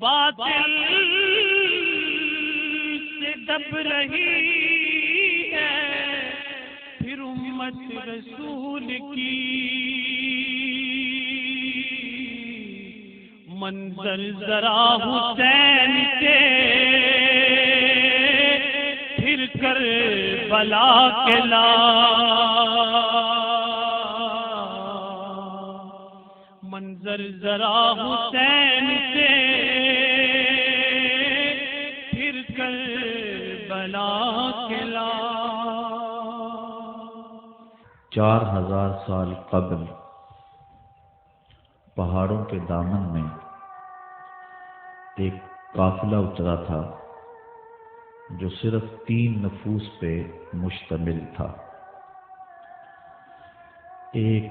باطل سے دب رہی ہے پھر امت رسول کی منظر ذرا حسین سے پھر کر بلا کے لا منظر ذرا حسین سے پھر کر بلا کے لا 4000 سال قبل پہاڑوں کے دامن میں ایک قافلہ اترا تھا جو صرف 3 نفوس پہ مشتمل تھا. ایک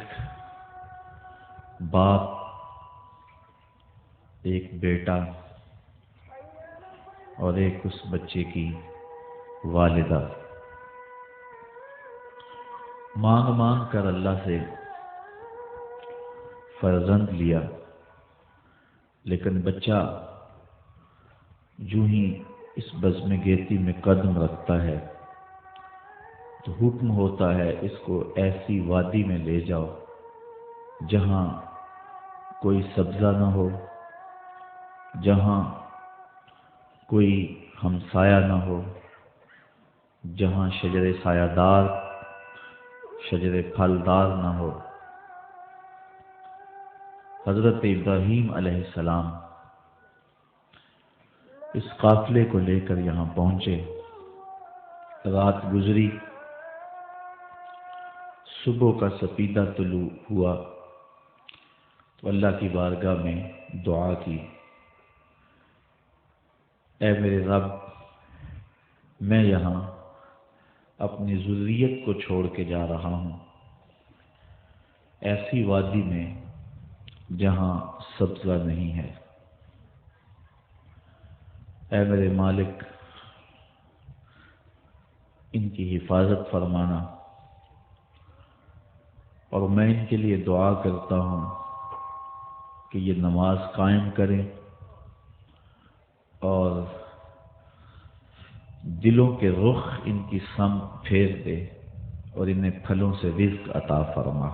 باپ، ایک بیٹا اور ایک اس بچے کی والدہ. مانگ مانگ کر اللہ سے فرزند لیا، لیکن بچہ جو ہی اس بزم گیتی میں قدم رکھتا ہے تو حکم ہوتا ہے اس کو ایسی وادی میں لے جاؤ جہاں کوئی سبزہ نہ ہو، جہاں کوئی ہمسایہ نہ ہو، جہاں شجر سایہ دار، شجر پھلدار نہ ہو. حضرت ابراہیم علیہ السلام اس قافلے کو لے کر یہاں پہنچے. رات گزری، صبح کا سپیدہ طلوع ہوا تو اللہ کی بارگاہ میں دعا کی، اے میرے رب، میں یہاں اپنی ذریت کو چھوڑ کے جا رہا ہوں ایسی وادی میں جہاں سبزہ نہیں ہے. اے میرے مالک، ان کی حفاظت فرمانا، اور میں ان کے لیے دعا کرتا ہوں کہ یہ نماز قائم کریں اور دلوں کے رخ ان کی سمت پھیر دے اور انہیں پھلوں سے رزق عطا فرما.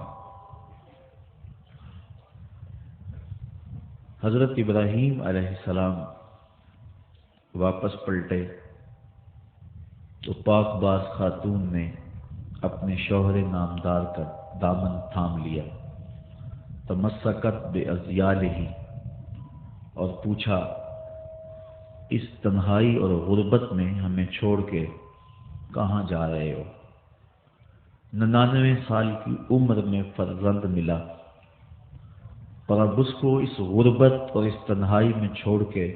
حضرت ابراہیم علیہ السلام واپس پلٹے تو پاک باز خاتون نے اپنے شوہر نامدار کا دامن تھام لیا، تمسکت بأذیالہ، اور پوچھا اس تنہائی اور غربت میں ہمیں چھوڑ کے کہاں جا رہے ہو؟ 99 سال کی عمر میں فرزند ملا، پر اب اس کو اس غربت اور اس تنہائی میں چھوڑ کے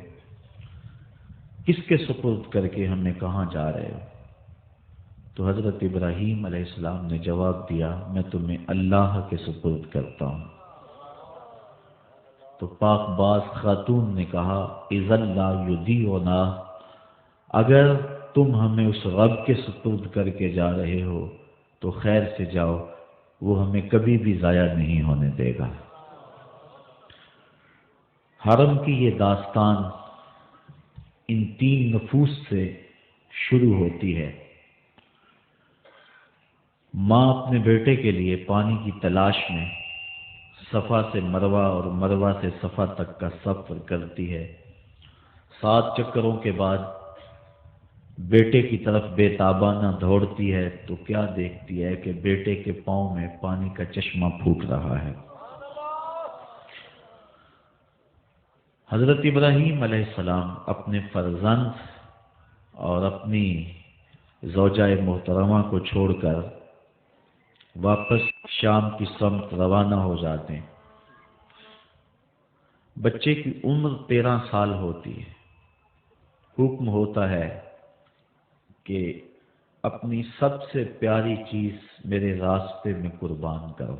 کس کے سپرد کر کے ہمیں کہاں جا رہے ہو؟ تو حضرت ابراہیم علیہ السلام نے جواب دیا، میں تمہیں اللہ کے سپرد کرتا ہوں. تو پاک باز خاتون نے کہا، اذا لا یضیعنا، اگر تم ہمیں اس رب کے سپرد کر کے جا رہے ہو تو خیر سے جاؤ، وہ ہمیں کبھی بھی ضائع نہیں ہونے دے گا. حرم کی یہ داستان ان 3 نفوس سے شروع ہوتی ہے. ماں اپنے بیٹے کے لیے پانی کی تلاش میں صفا سے مروہ اور مروہ سے صفا تک کا سفر کرتی ہے. 7 چکروں کے بعد بیٹے کی طرف بے تابانہ دوڑتی ہے تو کیا دیکھتی ہے کہ بیٹے کے پاؤں میں پانی کا چشمہ پھوٹ رہا ہے. حضرت ابراہیم علیہ السلام اپنے فرزند اور اپنی زوجہ محترمہ کو چھوڑ کر واپس شام کی سمت روانہ ہو جاتے ہیں. بچے کی عمر 13 سال ہوتی ہے. حکم ہوتا ہے کہ اپنی سب سے پیاری چیز میرے راستے میں قربان کرو.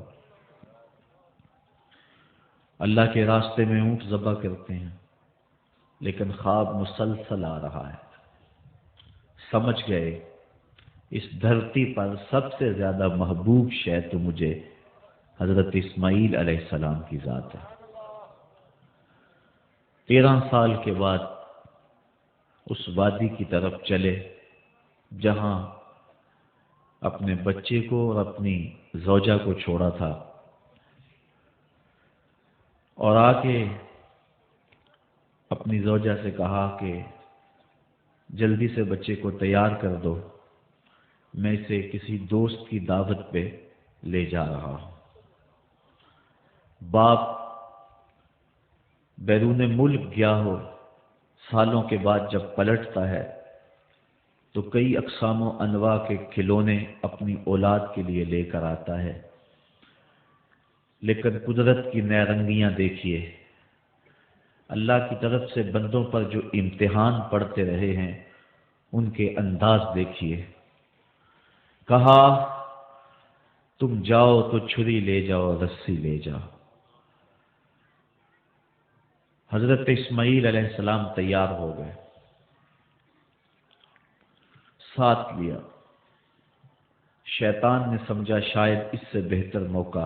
اللہ کے راستے میں اونٹ ذبح کرتے ہیں، لیکن خواب مسلسل آ رہا ہے. سمجھ گئے اس دھرتی پر سب سے زیادہ محبوب شے تو مجھے حضرت اسماعیل علیہ السلام کی ذات ہے. 13 سال کے بعد اس وادی کی طرف چلے جہاں اپنے بچے کو اور اپنی زوجہ کو چھوڑا تھا، اور آ کے اپنی زوجہ سے کہا کہ جلدی سے بچے کو تیار کر دو، میں اسے کسی دوست کی دعوت پہ لے جا رہا ہوں۔ باپ بیرون ملک گیا ہو، سالوں کے بعد جب پلٹتا ہے تو کئی اقسام و انواع کے کھلونے اپنی اولاد کے لیے لے کر آتا ہے، لیکن قدرت کی نیرنگیاں دیکھیے، اللہ کی طرف سے بندوں پر جو امتحان پڑتے رہے ہیں ان کے انداز دیکھیے۔ کہا تم جاؤ تو چھری لے جاؤ، رسی لے جاؤ۔ حضرت اسماعیل علیہ السلام تیار ہو گئے، ساتھ لیا۔ شیطان نے سمجھا شاید اس سے بہتر موقع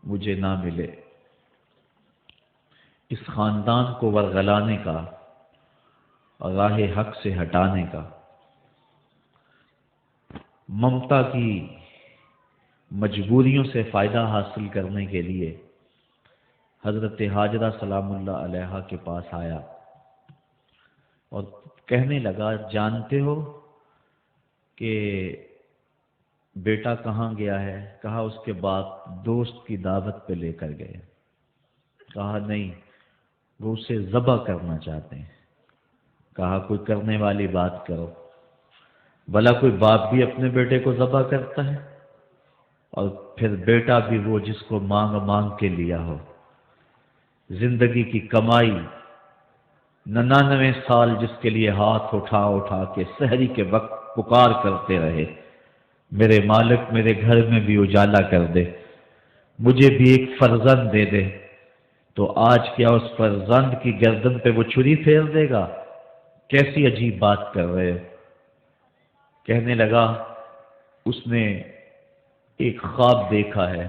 مجھے نہ ملے اس خاندان کو ورغلانے کا اور راہ حق سے ہٹانے کا۔ ممتا کی مجبوریوں سے فائدہ حاصل کرنے کے لیے حضرت ہاجرہ سلام اللہ علیہا کے پاس آیا اور کہنے لگا جانتے ہو کہ بیٹا کہاں گیا ہے؟ کہا اس کے باپ دوست کی دعوت پہ لے کر گئے۔ کہا نہیں، وہ اسے ذبح کرنا چاہتے ہیں۔ کہا کوئی کرنے والی بات کرو، بھلا کوئی باپ بھی اپنے بیٹے کو ذبح کرتا ہے؟ اور پھر بیٹا بھی وہ جس کو مانگ مانگ کے لیا ہو، زندگی کی کمائی 99 سال جس کے لیے ہاتھ اٹھا اٹھا کے سحری کے وقت پکار کرتے رہے، میرے مالک میرے گھر میں بھی اجالا کر دے، مجھے بھی ایک فرزند دے دے، تو آج کیا اس فرزند کی گردن پہ وہ چھری پھیر دے گا؟ کیسی عجیب بات کر رہے ہو؟ کہنے لگا اس نے ایک خواب دیکھا ہے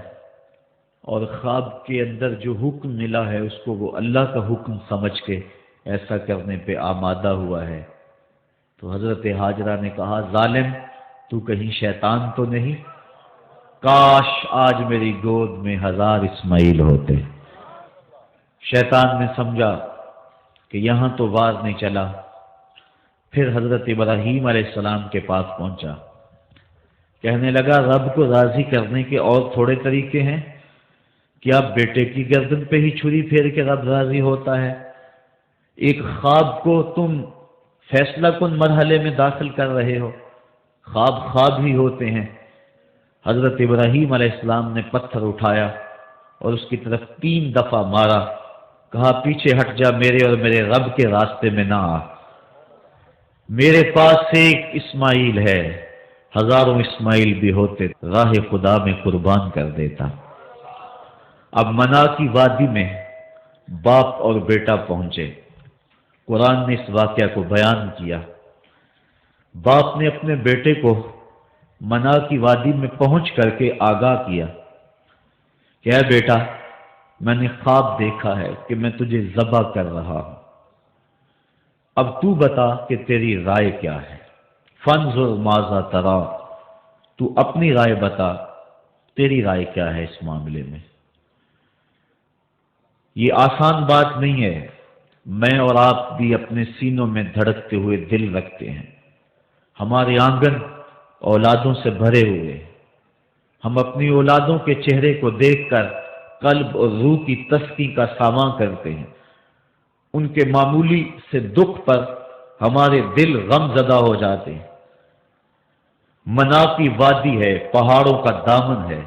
اور خواب کے اندر جو حکم ملا ہے اس کو وہ اللہ کا حکم سمجھ کے ایسا کرنے پہ آمادہ ہوا ہے۔ تو حضرت ہاجرہ نے کہا ظالم، تو کہیں شیطان تو نہیں؟ کاش آج میری گود میں 1000 اسماعیل ہوتے۔ شیطان نے سمجھا کہ یہاں تو وار نہیں چلا، پھر حضرت ابراہیم علیہ السلام کے پاس پہنچا، کہنے لگا رب کو راضی کرنے کے اور تھوڑے طریقے ہیں کیا؟ بیٹے کی گردن پہ ہی چھری پھیر کے رب راضی ہوتا ہے؟ ایک خواب کو تم فیصلہ کن مرحلے میں داخل کر رہے ہو۔ خواب خواب ہی ہوتے ہیں۔ حضرت ابراہیم علیہ السلام نے پتھر اٹھایا اور اس کی طرف 3 دفعہ مارا، کہا پیچھے ہٹ جا، میرے اور میرے رب کے راستے میں نہ آ، میرے پاس ایک اسماعیل ہے، 1000 اسماعیل بھی ہوتے راہ خدا میں قربان کر دیتا۔ اب منا کی وادی میں باپ اور بیٹا پہنچے۔ قرآن نے اس واقعہ کو بیان کیا۔ باپ نے اپنے بیٹے کو منا کی وادی میں پہنچ کر کے آگاہ کیا کہ اے بیٹا، میں نے خواب دیکھا ہے کہ میں تجھے ذبح کر رہا ہوں، اب تو بتا کہ تیری رائے کیا ہے؟ فانظر ماذا ترى، تو اپنی رائے بتا، تیری رائے کیا ہے اس معاملے میں؟ یہ آسان بات نہیں ہے۔ میں اور آپ بھی اپنے سینوں میں دھڑکتے ہوئے دل رکھتے ہیں، ہمارے آنگن اولادوں سے بھرے ہوئے، ہم اپنی اولادوں کے چہرے کو دیکھ کر قلب اور روح کی تسکی کا ساماں کرتے ہیں، ان کے معمولی سے دکھ پر ہمارے دل غم زدہ ہو جاتے ہیں۔ منا کی وادی ہے، پہاڑوں کا دامن ہے۔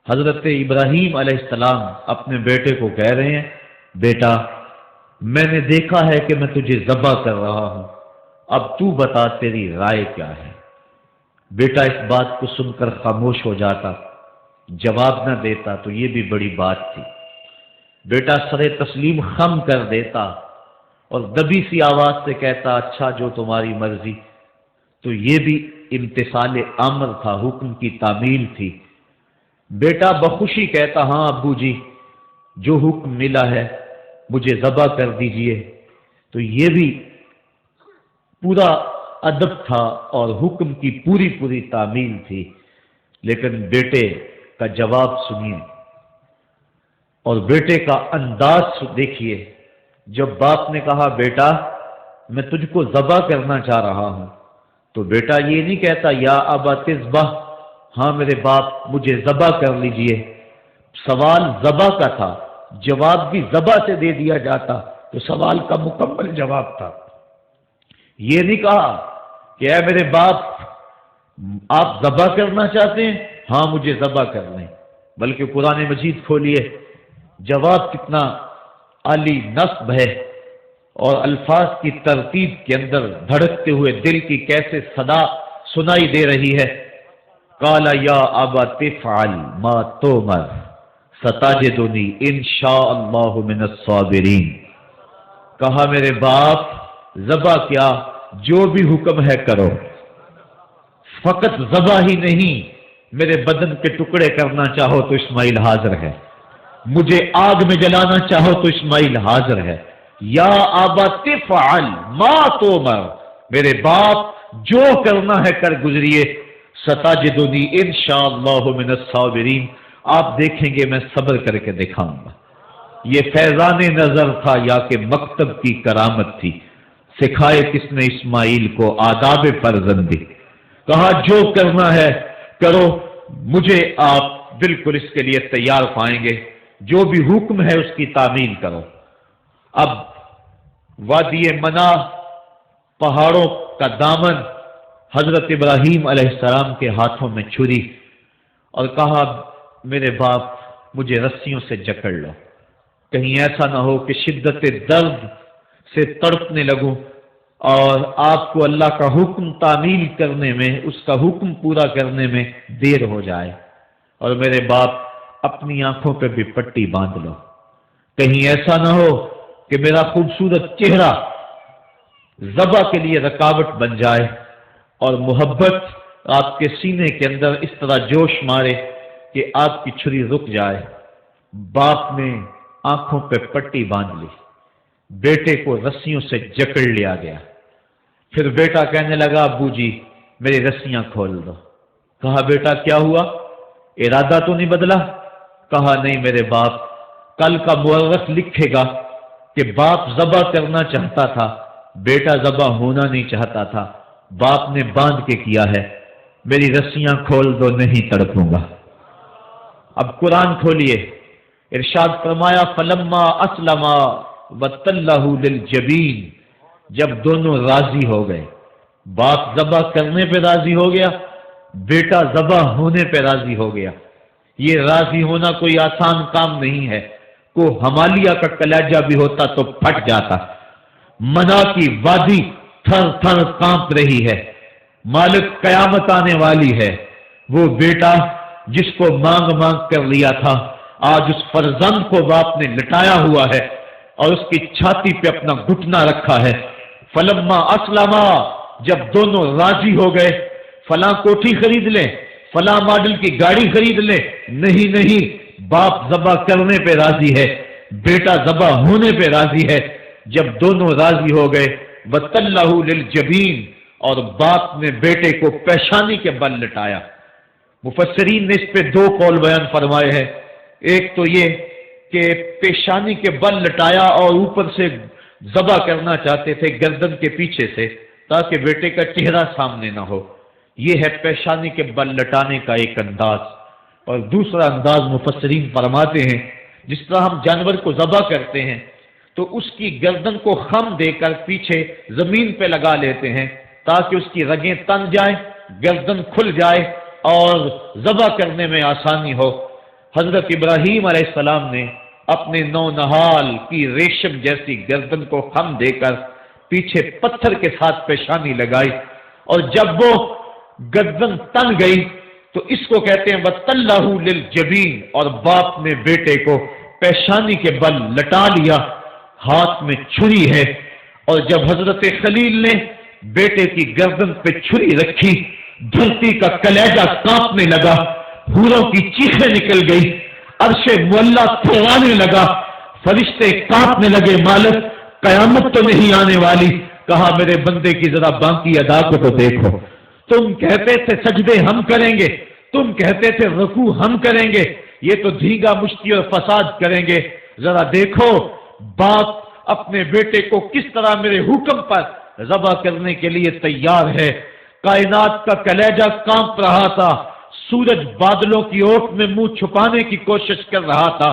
حضرت ابراہیم علیہ السلام اپنے بیٹے کو کہہ رہے ہیں بیٹا، میں نے دیکھا ہے کہ میں تجھے ذبح کر رہا ہوں، اب تو بتا تیری رائے کیا ہے؟ بیٹا اس بات کو سن کر خاموش ہو جاتا، جواب نہ دیتا تو یہ بھی بڑی بات تھی۔ بیٹا سر تسلیم خم کر دیتا اور دبی سی آواز سے کہتا اچھا جو تمہاری مرضی، تو یہ بھی امتثال امر تھا، حکم کی تعمیل تھی۔ بیٹا بخوشی کہتا ہاں ابو جی، جو حکم ملا ہے مجھے ذبح کر دیجئے، تو یہ بھی پورا ادب تھا اور حکم کی پوری پوری تعمیل تھی۔ لیکن بیٹے کا جواب سنیے اور بیٹے کا انداز دیکھیے۔ جب باپ نے کہا بیٹا میں تجھ کو ذبح کرنا چاہ رہا ہوں، تو بیٹا یہ نہیں کہتا یا ابا تذبح، ہاں میرے باپ مجھے ذبح کر لیجئے۔ سوال ذبح کا تھا، جواب بھی ذبح سے دے دیا جاتا تو سوال کا مکمل جواب تھا۔ یہ نہیں کہا کہ اے میرے باپ آپ ذبح کرنا چاہتے ہیں، ہاں مجھے ذبح کر لیں، بلکہ قرآن مجید کھولیے، جواب کتنا عالی نصب ہے اور الفاظ کی ترتیب کے اندر دھڑکتے ہوئے دل کی کیسے صدا سنائی دے رہی ہے۔ قال یا ابا تفعل ما تؤمر ستجدنی ان شاء اللہ من الصابرین۔ کہا میرے باپ ذبح کیا، جو بھی حکم ہے کرو، فقط ذبح ہی نہیں، میرے بدن کے ٹکڑے کرنا چاہو تو اسماعیل حاضر ہے، مجھے آگ میں جلانا چاہو تو اسماعیل حاضر ہے۔ یا ابا تفعل ما تؤمر، میرے باپ جو کرنا ہے کر گزریے، ستجدنی انشاءاللہ من الصابرین، آپ دیکھیں گے میں صبر کر کے دکھاؤں گا۔ یہ فیضان نظر تھا یا کہ مکتب کی کرامت تھی؟ سکھائے کس نے اسماعیل کو آداب فرزندی؟ کہا جو کرنا ہے کرو، مجھے آپ بالکل اس کے لیے تیار پائیں گے، جو بھی حکم ہے اس کی تعمیل کرو۔ اب وادی منا، پہاڑوں کا دامن، حضرت ابراہیم علیہ السلام کے ہاتھوں میں چھری، اور کہا میرے باپ مجھے رسیوں سے جکڑ لو، کہیں ایسا نہ ہو کہ شدت درد سے تڑپنے لگوں اور آپ کو اللہ کا حکم تعمیل کرنے میں، اس کا حکم پورا کرنے میں دیر ہو جائے، اور میرے باپ اپنی آنکھوں پہ بھی پٹی باندھ لو، کہیں ایسا نہ ہو کہ میرا خوبصورت چہرہ ذبح کے لیے رکاوٹ بن جائے اور محبت آپ کے سینے کے اندر اس طرح جوش مارے کہ آپ کی چھری رک جائے۔ باپ نے آنکھوں پہ پٹی باندھ لی، بیٹے کو رسیوں سے جکڑ لیا گیا۔ پھر بیٹا کہنے لگا ابو جی میری رسیاں کھول دو۔ کہا بیٹا کیا ہوا، ارادہ تو نہیں بدلا؟ کہا نہیں میرے باپ، کل کا مورخ لکھے گا کہ باپ ذبح کرنا چاہتا تھا، بیٹا ذبح ہونا نہیں چاہتا تھا، باپ نے باندھ کے کیا ہے، میری رسیاں کھول دو نہیں تڑپوں گا۔ اب قرآن کھولیے، ارشاد فرمایا فلما اسلما وتلہ للجبین، جب دونوں راضی ہو گئے، باپ ذبح کرنے پہ راضی ہو گیا، بیٹا ذبح ہونے پہ راضی ہو گیا۔ یہ راضی ہونا کوئی آسان کام نہیں ہے، کو ہمالیہ کا کلیجہ بھی ہوتا تو پھٹ جاتا۔ منا کی وادی تھر تھر کانپ رہی ہے، مالک قیامت آنے والی ہے۔ وہ بیٹا جس کو مانگ مانگ کر لیا تھا، آج اس فرزند کو باپ نے لٹایا ہوا ہے اور اس کی چھاتی پہ اپنا گھٹنا رکھا ہے۔ فلما اسلما، جب دونوں راضی ہو گئے، فلاں کوٹھی خرید لیں، فلاں ماڈل کی گاڑی خرید لیں، نہیں نہیں، باپ ذبح کرنے پہ راضی ہے، بیٹا ذبح ہونے پہ راضی ہے۔ جب دونوں راضی ہو گئے وَتَلَّهُ لِلْجَبِينِ، اور باپ نے بیٹے کو پیشانی کے بل لٹایا۔ مفسرین نے اس پہ دو قول بیان فرمائے ہیں، ایک تو یہ کہ پیشانی کے بل لٹایا اور اوپر سے ذبح کرنا چاہتے تھے گردن کے پیچھے سے تاکہ بیٹے کا چہرہ سامنے نہ ہو، یہ ہے پیشانی کے بل لٹانے کا ایک انداز۔ اور دوسرا انداز مفسرین فرماتے ہیں جس طرح ہم جانور کو ذبح کرتے ہیں تو اس کی گردن کو خم دے کر پیچھے زمین پہ لگا لیتے ہیں تاکہ اس کی رگیں تن جائیں، گردن کھل جائے اور ذبح کرنے میں آسانی ہو۔ حضرت ابراہیم علیہ السلام نے اپنے نو نہال کی ریشم جیسی گردن کو خم دے کر پیچھے پتھر کے ساتھ پیشانی لگائی، اور جب وہ گردن تن گئی تو اس کو کہتے ہیں وَتَلَّهُ لِلْجَبِينِ، اور باپ نے بیٹے کو پیشانی کے بل لٹا لیا، ہاتھ میں چھری ہے۔ اور جب حضرت خلیل نے بیٹے کی گردن پہ چھری رکھی، دھرتی کا کلیجہ کانپنے لگا، حوروں کی چیخیں نکل گئی، عرش معلیٰ تھروانے لگا، فرشتے کانپنے لگے، مالک قیامت تو نہیں آنے والی؟ کہا میرے بندے کی ذرا باقی ادا کو تو دیکھو، تم کہتے تھے سجدے ہم کریں گے، تم کہتے تھے رکوع ہم کریں گے، یہ تو دھیگا مشتی اور فساد کریں گے، ذرا دیکھو باپ اپنے بیٹے کو کس طرح میرے حکم پر ذبح کرنے کے لیے تیار ہے۔ کائنات کا کلیجہ کانپ رہا تھا، سورج بادلوں کی اوٹ میں منہ چھپانے کی کوشش کر رہا تھا،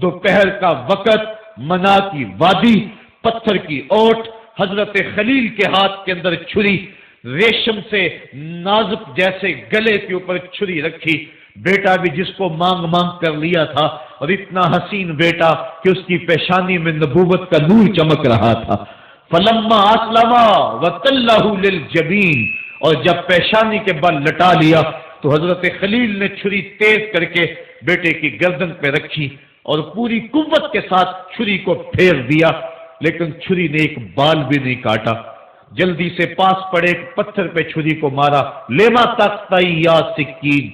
دوپہر کا وقت، منا کی وادی، پتھر کی اوٹ، حضرت خلیل کے ہاتھ کے اندر چھری، ریشم سے نازک جیسے گلے کے اوپر چھری رکھی، بیٹا بھی جس کو مانگ مانگ کر لیا تھا، اور اتنا حسین بیٹا کہ اس کی پیشانی میں نبوت کا نور چمک رہا تھا۔ فلما اسلما وتلہ للجبین، اور جب پیشانی کے بل لٹا لیا تو حضرت خلیل نے چھری تیز کر کے بیٹے کی گردن پہ رکھی اور پوری قوت کے ساتھ چھری کو پھیر دیا، لیکن چھری نے ایک بال بھی نہیں کاٹا۔ جلدی سے پاس پڑے ایک پتھر پہ چھری کو مارا، لیما تقطعی یا سکین،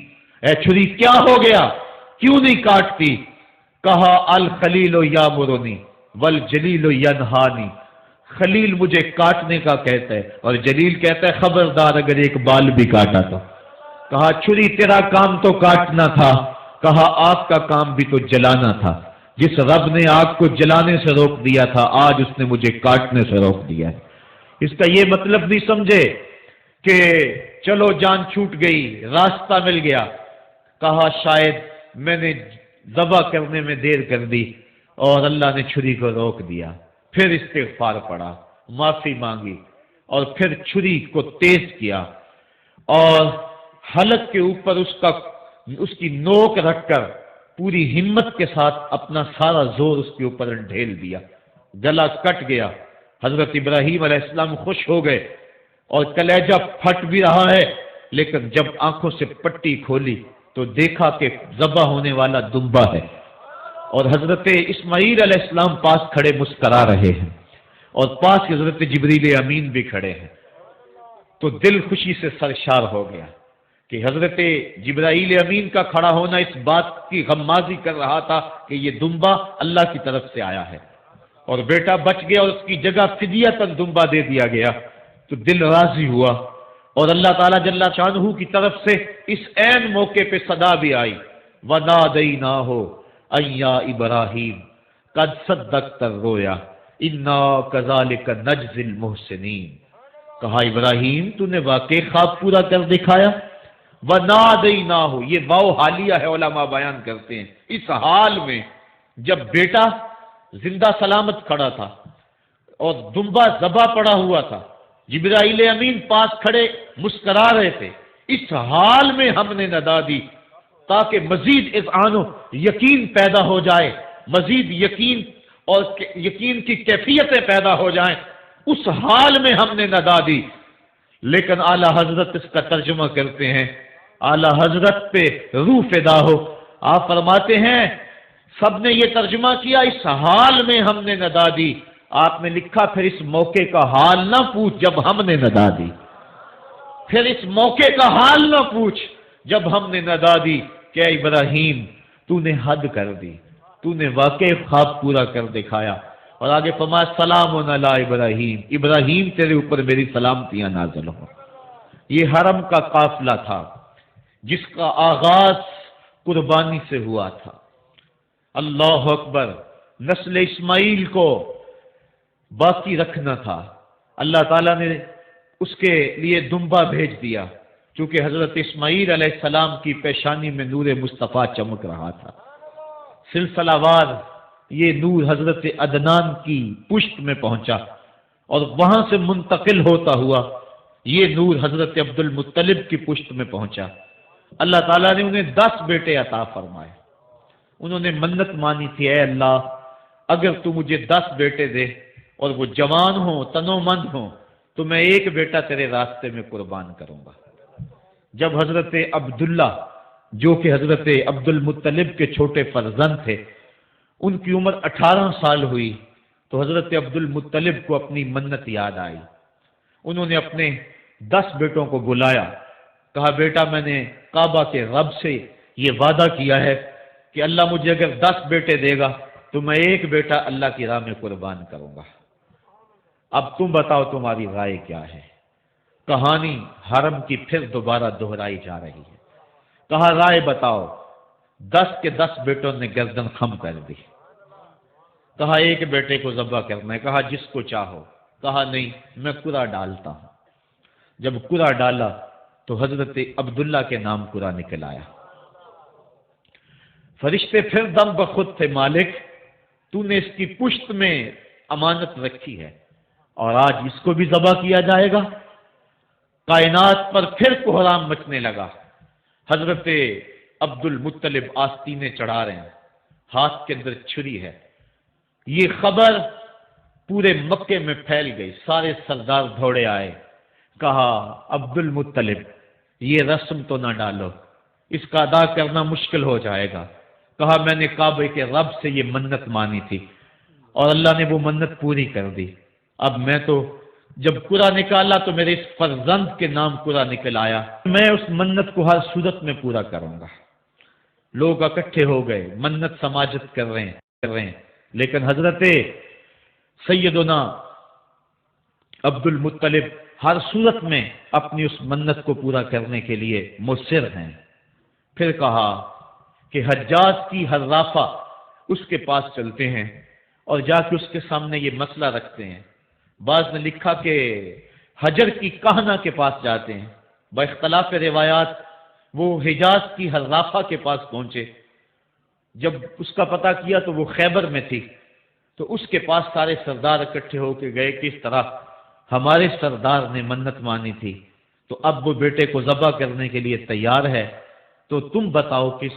اے چھری کیا ہو گیا، کیوں نہیں کاٹتی؟ کہا الخلیل یامرنی والجلیل ینہانی، خلیل مجھے کاٹنے کا کہتا ہے اور جلیل کہتا ہے خبردار اگر ایک بال بھی کاٹا تو۔ کہا چھری تیرا کام تو کاٹنا تھا، کہا آگ کا کام بھی تو جلانا تھا، جس رب نے آگ کو جلانے سے روک دیا تھا آج اس نے مجھے کاٹنے سے روک دیا ہے۔ اس کا یہ مطلب نہیں سمجھے کہ چلو جان چھوٹ گئی، راستہ مل گیا۔ کہا شاید میں نے ذبح کرنے میں دیر کر دی اور اللہ نے چھری کو روک دیا۔ پھر استغفار پڑا، معافی مانگی، اور پھر چھری کو تیز کیا اور حلق کے اوپر اس کی نوک رکھ کر پوری ہمت کے ساتھ اپنا سارا زور اس کے اوپر ڈھیل دیا، گلا کٹ گیا۔ حضرت ابراہیم علیہ السلام خوش ہو گئے اور کلیجہ پھٹ بھی رہا ہے، لیکن جب آنکھوں سے پٹی کھولی تو دیکھا کہ ذبح ہونے والا دمبا ہے، اور حضرت اسماعیل علیہ السلام پاس کھڑے مسکرا رہے ہیں، اور پاس حضرت جبریل امین بھی کھڑے ہیں۔ تو دل خوشی سے سرشار ہو گیا کہ حضرت جبرائیل امین کا کھڑا ہونا اس بات کی غمازی کر رہا تھا کہ یہ دمبا اللہ کی طرف سے آیا ہے، اور بیٹا بچ گیا اور اس کی جگہ فدیۃً دمبا دے دیا گیا، تو دل راضی ہوا۔ اور اللہ تعالیٰ جل شانہ کی طرف سے اس عین موقع پہ صدا بھی آئی، وَنَادَيْنَاهُ أَن يَا إِبْرَاهِيمُ قَدْ صَدَّقْتَ الرُّؤْيَا إِنَّا كَذَلِكَ نَجْزِي الْمُحْسِنِينَ، کہا ابراہیم تو نے واقعی خواب پورا کر دکھایا۔ وَنَادَيْنَاهُ، یہ واو حالیہ ہے، علماء بیان کرتے ہیں اس حال میں جب بیٹا زندہ سلامت کھڑا تھا اور دمبا ذبح پڑا ہوا تھا، جبرائیل امین پاس کھڑے مسکرا رہے تھے، اس حال میں ہم نے ندا دی تاکہ مزید اذعان و یقین پیدا ہو جائے، مزید یقین اور یقین کی کیفیتیں پیدا ہو جائیں، اس حال میں ہم نے ندا دی۔ لیکن اعلیٰ حضرت اس کا ترجمہ کرتے ہیں، اعلیٰ حضرت پہ روح فدا ہو، آپ فرماتے ہیں سب نے یہ ترجمہ کیا اس حال میں ہم نے ندا دی، آپ نے لکھا پھر اس موقع کا حال نہ پوچھ جب ہم نے ندا دی، پھر اس موقع کا حال نہ پوچھ جب ہم نے ندا دی کہ اے ابراہیم تو نے حد کر دی، تو نے واقعی خواب پورا کر دکھایا۔ اور آگے فرمایا سلام علی ابراہیم، ابراہیم تیرے اوپر میری سلامتیاں نازل ہوں۔ یہ حرم کا قافلہ تھا جس کا آغاز قربانی سے ہوا تھا۔ اللہ اکبر، نسل اسماعیل کو باقی رکھنا تھا، اللہ تعالیٰ نے اس کے لیے دمبا بھیج دیا، چونکہ حضرت اسماعیل علیہ السلام کی پیشانی میں نور مصطفیٰ چمک رہا تھا۔ سلسلہ وار یہ نور حضرت عدنان کی پشت میں پہنچا اور وہاں سے منتقل ہوتا ہوا یہ نور حضرت عبد المطلب کی پشت میں پہنچا۔ اللہ تعالیٰ نے انہیں 10 بیٹے عطا فرمائے۔ انہوں نے منت مانی تھی، اے اللہ اگر تو مجھے 10 بیٹے دے اور وہ جوان ہوں، تنو مند ہوں، تو میں ایک بیٹا تیرے راستے میں قربان کروں گا۔ جب حضرت عبداللہ جو کہ حضرت عبد المطلب کے چھوٹے فرزند تھے، ان کی عمر 18 سال ہوئی تو حضرت عبد المطلب کو اپنی منت یاد آئی۔ انہوں نے اپنے 10 بیٹوں کو بلایا، کہا بیٹا میں نے کعبہ کے رب سے یہ وعدہ کیا ہے کہ اللہ مجھے اگر 10 بیٹے دے گا تو میں ایک بیٹا اللہ کی راہ میں قربان کروں گا۔ اب تم بتاؤ تمہاری رائے کیا ہے؟ کہانی حرم کی پھر دوبارہ دہرائی جا رہی ہے۔ کہا رائے بتاؤ۔ 10 کے 10 بیٹوں نے گردن خم کر دی۔ کہا ایک بیٹے کو ذبح کرنا ہے۔ کہا جس کو چاہو۔ کہا نہیں، میں قرعہ ڈالتا ہوں۔ جب قرعہ ڈالا تو حضرت عبداللہ کے نام قرعہ نکل آیا۔ فرشتے پھر دم بخود تھے، مالک تو نے اس کی پشت میں امانت رکھی ہے اور آج اس کو بھی ذبح کیا جائے گا۔ کائنات پر پھر کوہرام مچنے لگا۔ حضرت عبد المطلب آستینے چڑھا رہے ہیں، ہاتھ کے اندر چھری ہے۔ یہ خبر پورے مکے میں پھیل گئی، سارے سردار دوڑے آئے۔ کہا عبد المطلب یہ رسم تو نہ ڈالو، اس کا ادا کرنا مشکل ہو جائے گا۔ کہا میں نے کعبے کے رب سے یہ منت مانی تھی اور اللہ نے وہ منت پوری کر دی۔ اب میں تو جب قرعہ نکالا تو میرے اس فرزند کے نام قرعہ نکل آیا، میں اس منت کو ہر صورت میں پورا کروں گا۔ لوگ اکٹھے ہو گئے، منت سماجت کر رہے ہیں، لیکن حضرت سیدنا عبد المطلب ہر صورت میں اپنی اس منت کو پورا کرنے کے لیے مصر ہیں۔ پھر کہا کہ حجاج کی حرافہ اس کے پاس چلتے ہیں اور جا کے اس کے سامنے یہ مسئلہ رکھتے ہیں۔ بعض نے لکھا کہ حجر کی کہنا کے پاس جاتے ہیں۔ با اختلاف روایات وہ حجاز کی حرافہ کے پاس پہنچے۔ جب اس کا پتہ کیا تو وہ خیبر میں تھی، تو اس کے پاس سارے سردار اکٹھے ہو کے گئے، کس طرح ہمارے سردار نے منت مانی تھی تو اب وہ بیٹے کو ذبح کرنے کے لیے تیار ہے، تو تم بتاؤ کس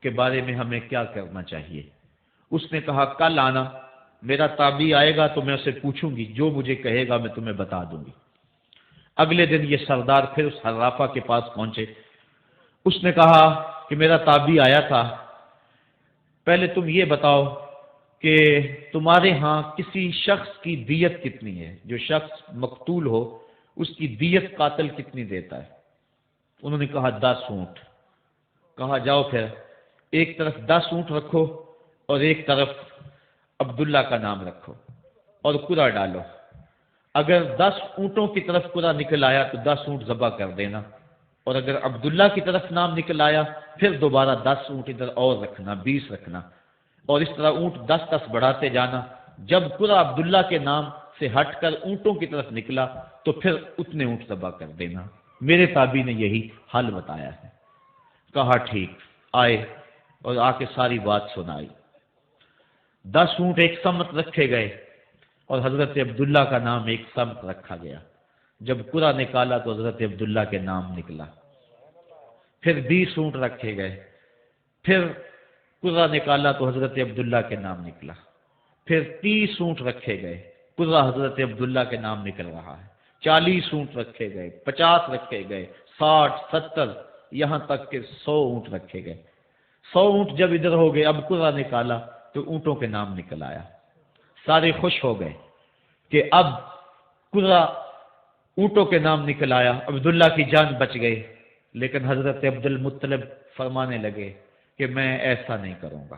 کے بارے میں ہمیں کیا کرنا چاہیے۔ اس نے کہا کل آنا، میرا تابعی آئے گا تو میں اسے پوچھوں گی، جو مجھے کہے گا میں تمہیں بتا دوں گی۔ اگلے دن یہ سردار پھر اس حرافہ کے پاس پہنچے۔ اس نے کہا کہ میرا تابعی آیا تھا، پہلے تم یہ بتاؤ کہ تمہارے ہاں کسی شخص کی دیت کتنی ہے؟ جو شخص مقتول ہو اس کی دیت قاتل کتنی دیتا ہے؟ انہوں نے کہا 10 اونٹ۔ کہا جاؤ پھر ایک طرف 10 اونٹ رکھو اور ایک طرف عبداللہ کا نام رکھو اور قرعہ ڈالو۔ اگر 10 اونٹوں کی طرف قرعہ نکل آیا تو 10 اونٹ ذبح کر دینا، اور اگر عبداللہ کی طرف نام نکل آیا پھر دوبارہ 10 اونٹ ادھر اور رکھنا، 20 رکھنا، اور اس طرح اونٹ 10 بڑھاتے جانا۔ جب قرعہ عبداللہ کے نام سے ہٹ کر اونٹوں کی طرف نکلا تو پھر اتنے اونٹ ذبح کر دینا۔ میرے تابعی نے یہی حل بتایا ہے۔ کہا ٹھیک۔ آئے اور آ کے ساری بات سنائی۔ 10 اونٹ ایک سمت رکھے گئے اور حضرت عبداللہ کا نام ایک سمت رکھا گیا۔ جب قرعہ نکالا تو حضرت عبداللہ کے نام نکلا۔ پھر 20 اونٹ رکھے گئے، پھر قرعہ نکالا تو حضرت عبداللہ کے نام نکلا۔ پھر 30 اونٹ رکھے گئے، قرعہ حضرت عبداللہ کے نام نکل رہا ہے۔ 40 اونٹ رکھے گئے، 50 رکھے گئے، 60، 70، یہاں تک کہ 100 اونٹ رکھے گئے۔ 100 اونٹ جب ادھر ہو گئے، اب قرعہ نکالا تو اونٹوں کے نام نکل آیا۔ سارے خوش ہو گئے کہ اب قرعہ اونٹوں کے نام نکل آیا، عبداللہ کی جان بچ گئی۔ لیکن حضرت عبد المطلب فرمانے لگے کہ میں ایسا نہیں کروں گا۔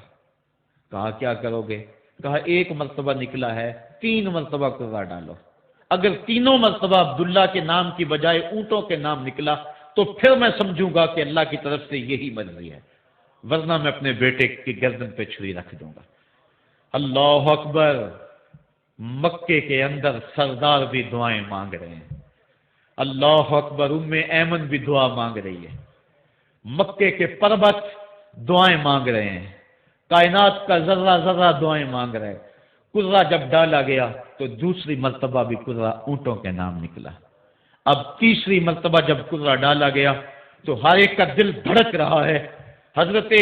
کہا کیا کرو گے؟ کہا ایک مرتبہ نکلا ہے، 3 مرتبہ قرعہ ڈالو۔ اگر تینوں مرتبہ عبداللہ کے نام کی بجائے اونٹوں کے نام نکلا تو پھر میں سمجھوں گا کہ اللہ کی طرف سے یہی مرضی ہے، ورنہ میں اپنے بیٹے کی گردن پہ چھری رکھ دوں گا۔ اللہ اکبر! مکے کے اندر سردار بھی دعائیں مانگ رہے ہیں۔ اللہ اکبر! ام ایمن بھی دعا مانگ رہی ہے، مکے کے پربت دعائیں مانگ رہے ہیں، کائنات کا ذرہ ذرہ دعائیں مانگ رہے ہیں۔ قرعہ جب ڈالا گیا تو دوسری مرتبہ بھی قرعہ اونٹوں کے نام نکلا۔ اب تیسری مرتبہ جب قرعہ ڈالا گیا تو ہر ایک کا دل دھڑک رہا ہے۔ حضرت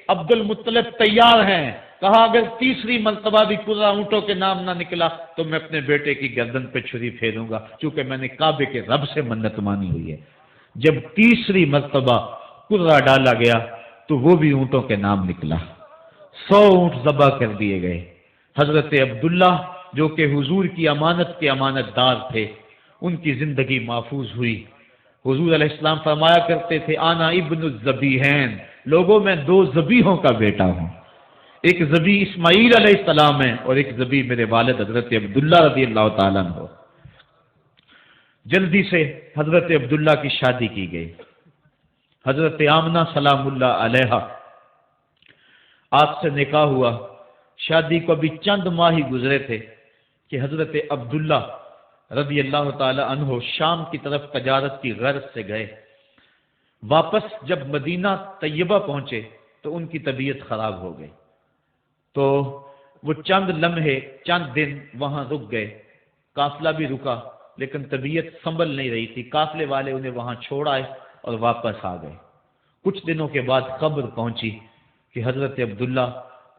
عبد المطلب تیار ہیں، کہا اگر تیسری مرتبہ بھی قرعہ اونٹوں کے نام نہ نکلا تو میں اپنے بیٹے کی گردن پہ چھری پھیروں گا، چونکہ میں نے کعبے کے رب سے منت مانی ہوئی ہے۔ جب تیسری مرتبہ قرعہ ڈالا گیا تو وہ بھی اونٹوں کے نام نکلا۔ 100 اونٹ ذبح کر دیے گئے۔ حضرت عبداللہ جو کہ حضور کی امانت کے امانت دار تھے، ان کی زندگی محفوظ ہوئی۔ حضور علیہ السلام فرمایا کرتے تھے آنا ابن الذبیحین، لوگوں میں 2 ذبیحوں کا بیٹا ہوں۔ ایک ذبی اسماعیل علیہ السلام ہے اور ایک ذبی میرے والد حضرت عبداللہ رضی اللہ تعالیٰ عنہ۔ جلدی سے حضرت عبداللہ کی شادی کی گئی۔ حضرت آمنہ سلام اللہ علیہا آپ سے نکاح ہوا، شادی کو ابھی چند ماہ ہی گزرے تھے کہ حضرت عبداللہ رضی اللہ تعالی عنہ شام کی طرف تجارت کی غرض سے گئے۔ واپس جب مدینہ طیبہ پہنچے تو ان کی طبیعت خراب ہو گئی، تو وہ چند لمحے چند دن وہاں رک گئے، قافلہ بھی رکا لیکن طبیعت سنبھل نہیں رہی تھی، قافلے والے انہیں وہاں چھوڑ آئے اور واپس آ گئے۔ کچھ دنوں کے بعد خبر پہنچی کہ حضرت عبداللہ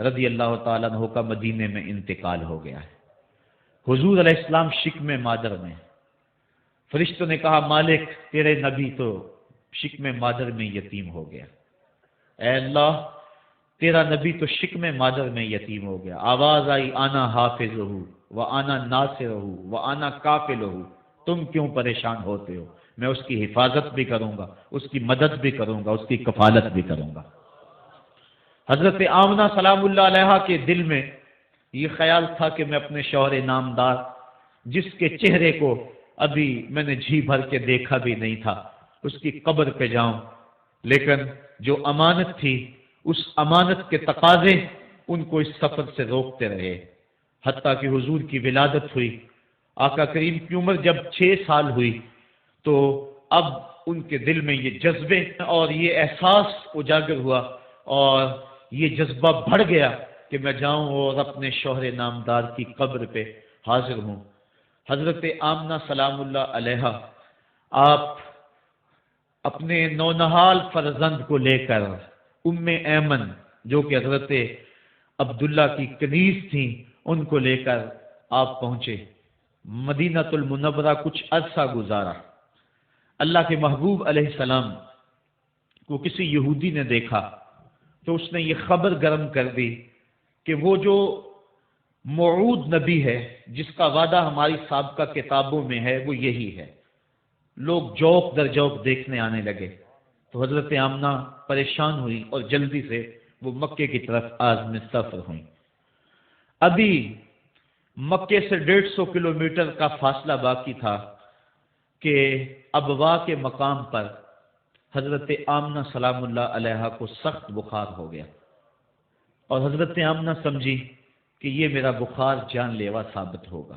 رضی اللہ تعالیٰ عنہ کا مدینے میں انتقال ہو گیا ہے۔ حضور علیہ السلام شکم مادر میں، فرشتوں نے کہا مالک تیرے نبی تو شکم مادر میں یتیم ہو گیا، اے اللہ تیرا نبی تو شکم مادر میں یتیم ہو گیا۔ آواز آئی آنا حافظہ و آنا ناصرہ و آنا کافلہ، تم کیوں پریشان ہوتے ہو، میں اس کی حفاظت بھی کروں گا، اس کی مدد بھی کروں گا، اس کی کفالت بھی کروں گا۔ حضرت آمنہ سلام اللہ علیہا کے دل میں یہ خیال تھا کہ میں اپنے شوہر نامدار جس کے چہرے کو ابھی میں نے جی بھر کے دیکھا بھی نہیں تھا اس کی قبر پہ جاؤں، لیکن جو امانت تھی اس امانت کے تقاضے ان کو اس سفر سے روکتے رہے، حتیٰ کہ حضور کی ولادت ہوئی۔ آقا کریم کی عمر جب 6 سال ہوئی تو اب ان کے دل میں یہ جذبے اور یہ احساس اجاگر ہوا اور یہ جذبہ بڑھ گیا کہ میں جاؤں اور اپنے شوہر نامدار کی قبر پہ حاضر ہوں۔ حضرت آمنہ سلام اللہ علیہا آپ اپنے نونہال فرزند کو لے کر ام ایمن جو کہ حضرت عبداللہ کی کنیز تھیں ان کو لے کر آپ پہنچے مدینہ المنورہ، کچھ عرصہ گزارا۔ اللہ کے محبوب علیہ السلام کو کسی یہودی نے دیکھا تو اس نے یہ خبر گرم کر دی کہ وہ جو موعود نبی ہے جس کا وعدہ ہماری سابقہ کتابوں میں ہے وہ یہی ہے۔ لوگ جوک در جوک دیکھنے آنے لگے تو حضرت آمنہ پریشان ہوئی اور جلدی سے وہ مکے کی طرف عازم سفر ہوئیں۔ ابھی مکے سے 150 کلومیٹر کا فاصلہ باقی تھا کہ ابوا کے مقام پر حضرت آمنہ سلام اللہ علیہا کو سخت بخار ہو گیا اور حضرت آمنہ سمجھی کہ یہ میرا بخار جان لیوا ثابت ہوگا،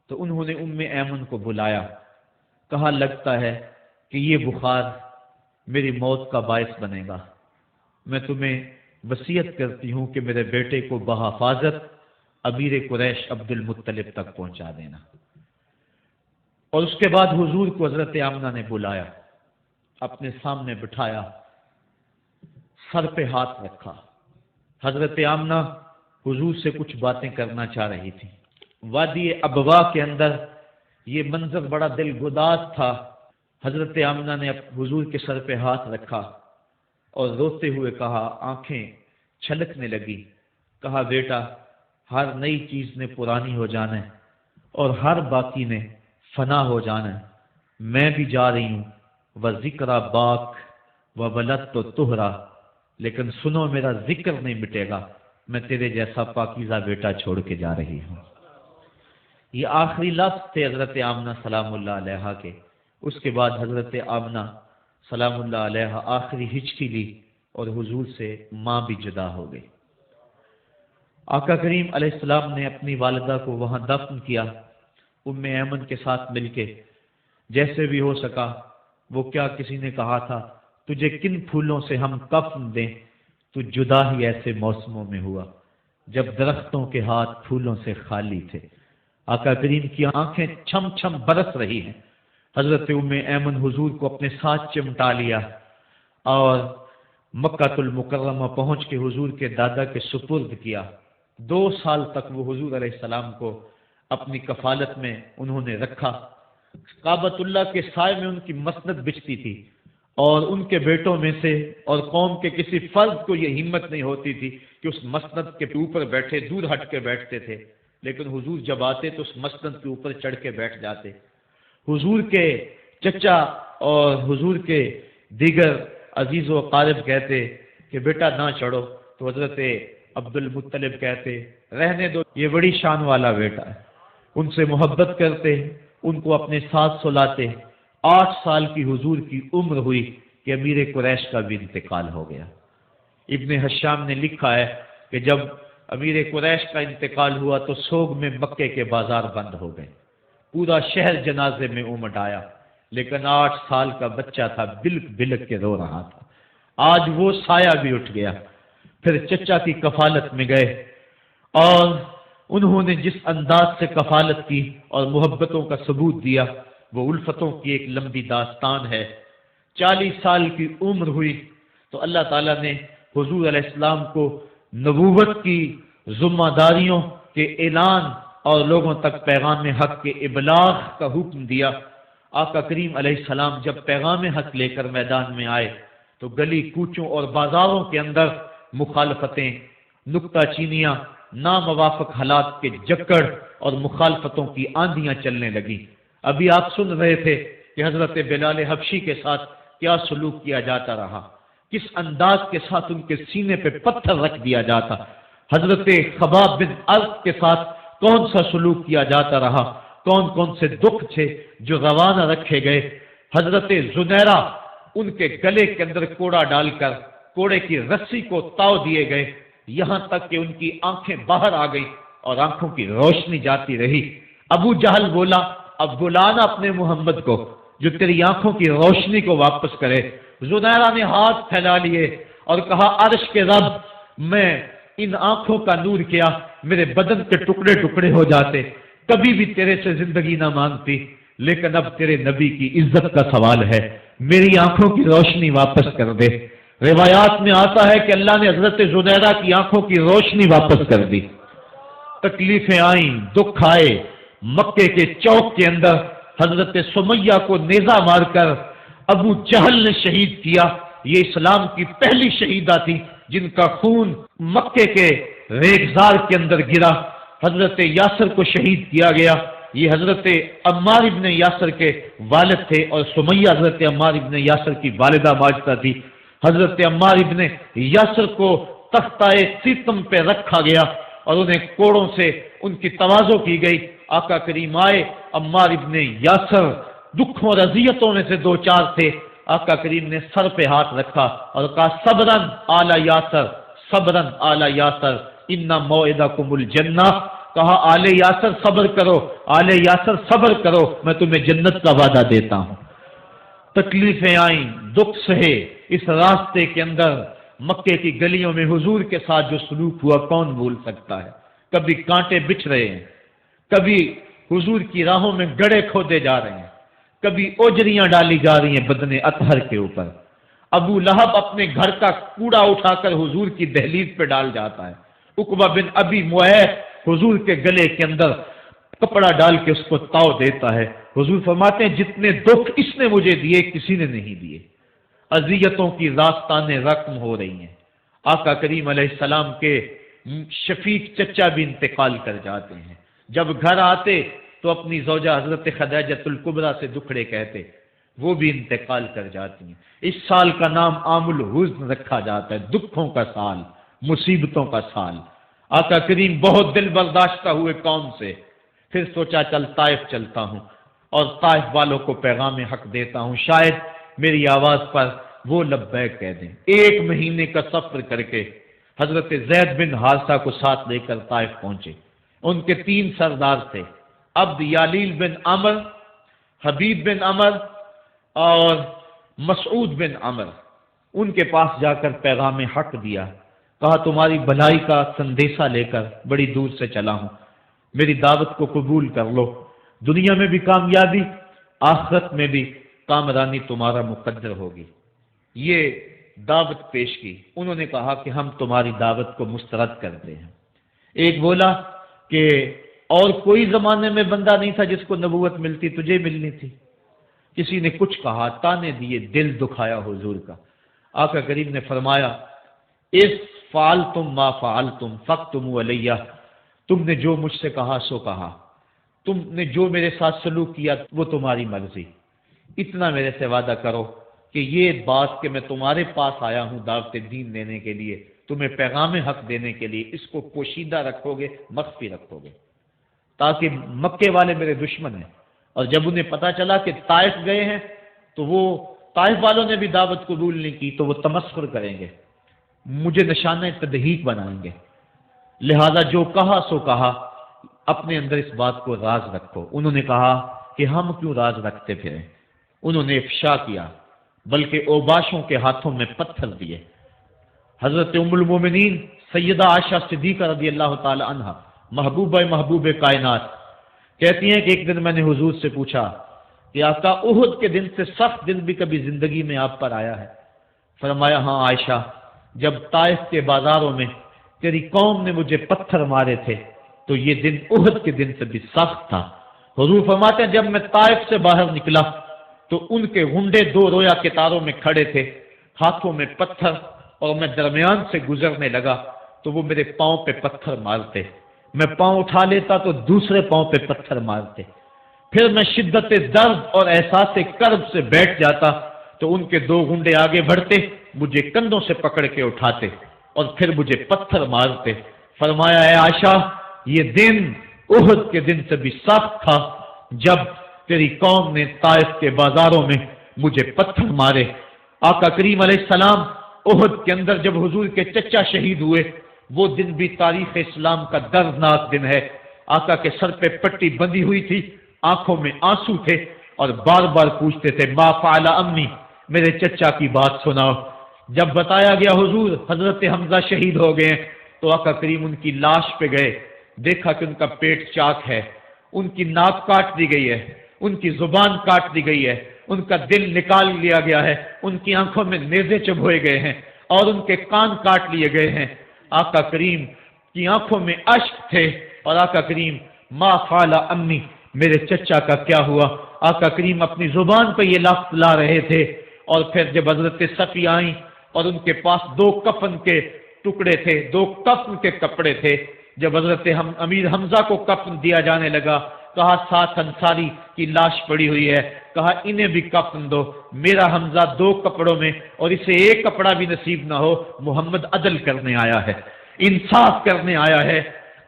تو انہوں نے ام ایمن کو بلایا، کہا لگتا ہے کہ یہ بخار میری موت کا باعث بنے گا، میں تمہیں وصیت کرتی ہوں کہ میرے بیٹے کو بحفاظت امیر قریش عبد المطلب تک پہنچا دینا۔ اور اس کے بعد حضور کو حضرت آمنہ نے بلایا، اپنے سامنے بٹھایا، سر پہ ہاتھ رکھا۔ حضرت آمنہ حضور سے کچھ باتیں کرنا چاہ رہی تھی۔ وادی ابوا کے اندر یہ منظر بڑا دل گداز تھا۔ حضرت آمنہ نے حضور کے سر پہ ہاتھ رکھا اور روتے ہوئے کہا، آنکھیں چھلکنے لگی، کہا بیٹا ہر نئی چیز نے پرانی ہو جانا ہے اور ہر باقی نے فنا ہو جانا ہے، میں بھی جا رہی ہوں، وذکر باک وولدت طہرا، لیکن سنو میرا ذکر نہیں مٹے گا، میں تیرے جیسا پاکیزہ بیٹا چھوڑ کے جا رہی ہوں۔ یہ آخری لفظ تھے حضرت آمنہ سلام اللہ علیہا کے۔ اس کے بعد حضرت آمنہ سلام اللہ علیہا آخری ہچکی لی اور حضور سے ماں بھی جدا ہو گئی۔ آقا کریم علیہ السلام نے اپنی والدہ کو وہاں دفن کیا ام ایمن کے ساتھ مل کے، جیسے بھی ہو سکا۔ وہ کیا کسی نے کہا تھا تجھے کن پھولوں سے ہم کفن دیں، تو جدا ہی ایسے موسموں میں ہوا جب درختوں کے ہاتھ پھولوں سے خالی تھے۔ آقا کریم کی آنکھیں چھم چھم برس رہی ہیں۔ حضرت ام ایمن حضور کو اپنے ساتھ چمٹا لیا اور مکہ المکرمہ پہنچ کے حضور کے دادا کے سپرد کیا۔ 2 سال تک وہ حضور علیہ السلام کو اپنی کفالت میں انہوں نے رکھا۔ کعبۃ اللہ کے سائے میں ان کی مسند بچتی تھی اور ان کے بیٹوں میں سے اور قوم کے کسی فرد کو یہ ہمت نہیں ہوتی تھی کہ اس مسند کے اوپر بیٹھے، دور ہٹ کے بیٹھتے تھے، لیکن حضور جب آتے تو اس مسند کے اوپر چڑھ کے بیٹھ جاتے۔ حضور کے چچا اور حضور کے دیگر عزیز و اقارب کہتے کہ بیٹا نہ چڑھو، تو حضرت عبد المطلب کہتے رہنے دو، یہ بڑی شان والا بیٹا ہے، ان سے محبت کرتے، ان کو اپنے ساتھ سلاتے۔ 8 سال کی حضور کی عمر ہوئی کہ امیر قریش کا بھی انتقال ہو گیا۔ ابن حشام نے لکھا ہے کہ جب امیر قریش کا انتقال ہوا تو سوگ میں مکے کے بازار بند ہو گئے، پورا شہر جنازے میں امٹ آیا، لیکن 8 سال کا بچہ تھا، بلک بلک کے رو رہا تھا۔ آج وہ سایہ بھی اٹھ گیا۔ پھر چچا کی کفالت میں گئے اور انہوں نے جس انداز سے کفالت کی اور محبتوں کا ثبوت دیا وہ الفتوں کی ایک لمبی داستان ہے۔ 40 سال کی عمر ہوئی تو اللہ تعالیٰ نے حضور علیہ السلام کو نبوت کی ذمہ داریوں کے اعلان اور لوگوں تک پیغام حق کے ابلاغ کا حکم دیا۔ آقا کریم علیہ السلام جب پیغام حق لے کر میدان میں آئے تو گلی کوچوں اور بازاروں کے اندر مخالفتیں، نکتہ چینیاں، ناموافق حالات کے جکڑ اور مخالفتوں کی آندیاں چلنے لگی۔ ابھی آپ سن رہے تھے کہ حضرت بلال حبشی کے ساتھ کیا سلوک کیا جاتا رہا، کس انداز کے ساتھ ان کے سینے پہ پتھر رکھ دیا جاتا، حضرت خباب بن ارد کے ساتھ کون سا سلوک کیا جاتا رہا، کون کون سے دکھ تھے جو روانہ رکھے گئے۔ حضرت زنیرہ ان کے گلے کے اندر کوڑا ڈال کر کوڑے کی رسی کو تاؤ دیے گئے، یہاں تک کہ ان کی آنکھیں باہر آ گئی اور آنکھوں کی روشنی جاتی رہی۔ ابو جہل بولا اب بلانا اپنے محمد کو جو تیری آنکھوں کی روشنی کو واپس کرے۔ زنیرہ نے ہاتھ پھیلا لیے اور کہا عرش کے رب، میں ان آنکھوں کا نور کیا میرے بدن کے ٹکڑے ٹکڑے ہو جاتے، کبھی بھی تیرے سے زندگی نہ مانگتی، لیکن اب تیرے نبی کی عزت کا سوال ہے، میری آنکھوں کی روشنی واپس کر دے۔ روایات میں آتا ہے کہ اللہ نے حضرت زنیرہ کی آنکھوں کی روشنی واپس کر دی۔ تکلیفیں آئیں، دکھ آئے، مکے کے چوک کے اندر حضرت سمیہ کو نیزہ مار کر ابو جہل نے شہید کیا۔ یہ اسلام کی پہلی شہیدہ تھی جن کا خون مکے کے ریگزار کے اندر گرا۔ حضرت یاسر کو شہید کیا گیا۔ یہ حضرت عمار ابن یاسر کے والد تھے اور سمیہ حضرت عمار ابن یاسر کی والدہ ماجدہ تھی۔ حضرت عمار ابن یاسر کو تختہ سیتم پہ رکھا گیا اور انہیں کوڑوں سے ان کی تواضع کی گئی۔ آقا کریم آئے، عمار ابن یاسر دکھوں اور اذیتوں میں سے دو چار تھے، آقا کریم نے سر پہ ہاتھ رکھا اور کہا صبرن آل یاسر، صبرن آل یاسر ان موعدکم الجنہ، کہا آل یاسر صبر کرو، آل یاسر صبر کرو، میں تمہیں جنت کا وعدہ دیتا ہوں۔ تکلیفیں آئیں، دکھ سہے، اس راستے کے اندر مکے کی گلیوں میں حضور کے ساتھ جو سلوک ہوا کون بھول سکتا ہے۔ کبھی کانٹے بچھ رہے ہیں، کبھی حضور کی راہوں میں گڑھے کھودے جا رہے ہیں، کبھی اوجریاں ڈالی جا رہی ہیں بدن اطہر کے اوپر۔ ابو لہب اپنے گھر کا کوڑا اٹھا کر حضور کی دہلیز پہ ڈال جاتا ہے۔ عقبہ بن ابی معیط حضور کے گلے کے اندر کپڑا ڈال کے اس کو تاؤ دیتا ہے۔ حضور فرماتے ہیں جتنے دکھ اس نے مجھے دیے کسی نے نہیں دیے۔ اذیتوں کی داستانیں رقم ہو رہی ہیں۔ آقا کریم علیہ السلام کے شفیق چچا بھی انتقال کر جاتے ہیں۔ جب گھر آتے تو اپنی زوجہ حضرت خدیجہ الکبریٰ سے دکھڑے کہتے، وہ بھی انتقال کر جاتی ہیں۔ اس سال کا نام عام الحزن رکھا جاتا ہے، دکھوں کا سال، مصیبتوں کا سال۔ آقا کریم بہت دل برداشتہ ہوئے قوم سے، پھر سوچا چل طائف چلتا ہوں اور طائف والوں کو پیغام حق دیتا ہوں، شاید میری آواز پر وہ لبیک کہہ دیں۔ 1 مہینے کا سفر کر کے حضرت زید بن حارثہ کو ساتھ لے کر طائف پہنچے۔ ان کے 3 سردار تھے، عبد یالیل بن عمر، حبیب بن عمر اور مسعود بن عمر۔ ان کے پاس جا کر پیغام حق دیا، کہا تمہاری بھلائی کا سندیسہ لے کر بڑی دور سے چلا ہوں، میری دعوت کو قبول کر لو، دنیا میں بھی کامیابی، آخرت میں بھی کامرانی تمہارا مقدر ہوگی۔ یہ دعوت پیش کی۔ انہوں نے کہا کہ ہم تمہاری دعوت کو مسترد کرتے ہیں۔ ایک بولا کہ اور کوئی زمانے میں بندہ نہیں تھا جس کو نبوت ملتی، تجھے ملنی تھی۔ کسی نے کچھ کہا، تانے دیے، دل دکھایا حضور کا۔ آقا کریم نے فرمایا اس فعلتم ما فعلتم فاکتموا علیہ، تم نے جو مجھ سے کہا سو کہا، تم نے جو میرے ساتھ سلوک کیا وہ تمہاری مرضی، اتنا میرے سے وعدہ کرو کہ یہ بات کہ میں تمہارے پاس آیا ہوں دعوت دین دینے کے لیے تمہیں پیغام حق دینے کے لیے اس کو پوشیدہ رکھو گے، مخفی رکھو گے، تاکہ مکے والے میرے دشمن ہیں، اور جب انہیں پتا چلا کہ طائف گئے ہیں تو وہ طائف والوں نے بھی دعوت قبول نہیں کی تو وہ تمسخر کریں گے، مجھے نشانہ تدہیق بنائیں گے، لہذا جو کہا سو کہا، اپنے اندر اس بات کو راز رکھو۔ انہوں نے کہا کہ ہم کیوں راز رکھتے پھریں، انہوں نے افشا کیا، بلکہ اوباشوں کے ہاتھوں میں پتھر دیے۔ حضرت ام المومنین سیدہ عائشہ صدیقہ رضی اللہ تعالی عنہا، محبوب کائنات، کہتی ہیں کہ ایک دن میں نے حضور سے پوچھا کہ آقا احد کے دن سے سخت دن بھی کبھی زندگی میں آپ پر آیا ہے؟ فرمایا ہاں عائشہ، جب طائف کے بازاروں میں تیری قوم نے مجھے پتھر مارے تھے تو یہ دن احد کے دن سے بھی سخت تھا۔ حضور فرماتے ہیں جب میں طائف سے باہر نکلا تو ان کے گنڈے دو رویا کے تاروں میں کھڑے تھے، ہاتھوں میں پتھر، اور میں درمیان سے گزرنے لگا تو وہ میرے پاؤں پہ پتھر مارتے، میں پاؤں اٹھا لیتا تو دوسرے پاؤں پہ پتھر مارتے، پھر میں شدت درد اور احساس کرب سے بیٹھ جاتا تو ان کے دو گنڈے آگے بڑھتے، مجھے کندھوں سے پکڑ کے اٹھاتے اور پھر مجھے پتھر مارتے۔ فرمایا اے عائشہ، یہ دن احد کے دن سے بھی سخت تھا جب تیری قوم نے طائف کے بازاروں میں مجھے پتھر مارے۔ آقا کریم علیہ السلام احد کے اندر جب حضور کے چچا شہید ہوئے، وہ دن بھی تاریخ اسلام کا دردناک دن ہے۔ آقا کے سر پہ پٹی بندھی ہوئی تھی، آنکھوں میں آنسو تھے، اور بار بار پوچھتے تھے ما فعل امی، میرے چچا کی بات سناؤ۔ جب بتایا گیا حضور حضرت حمزہ شہید ہو گئے تو آقا کریم ان کی لاش پہ گئے، دیکھا کہ ان کا پیٹ چاک ہے، ان کی ناک کاٹ دی گئی ہے، ان کی زبان کاٹ دی گئی ہے، ان کا دل نکال لیا گیا ہے، ان کی آنکھوں میں نیزے چبھوئے گئے ہیں اور ان کے کان کاٹ لیے گئے ہیں۔ آقا کریم کی آنکھوں میں اشک تھے، اور آقا کریم ما فعل امی، میرے چچا کا کیا ہوا؟ آقا کریم اپنی زبان پہ یہ لفظ لا رہے تھے، اور پھر جب حضرت صفی آئیں اور ان کے پاس دو کفن کے ٹکڑے تھے، دو کفن کے کپڑے تھے، جب حضرت امیر حمزہ کو کفن دیا جانے لگا، کہا 7 انصاری کی لاش پڑی ہوئی ہے، کہا انہیں بھی کفن دو، میرا حمزہ 2 کپڑوں میں اور اسے 1 کپڑا بھی نصیب نہ ہو، محمد عدل کرنے آیا ہے، انصاف کرنے آیا ہے۔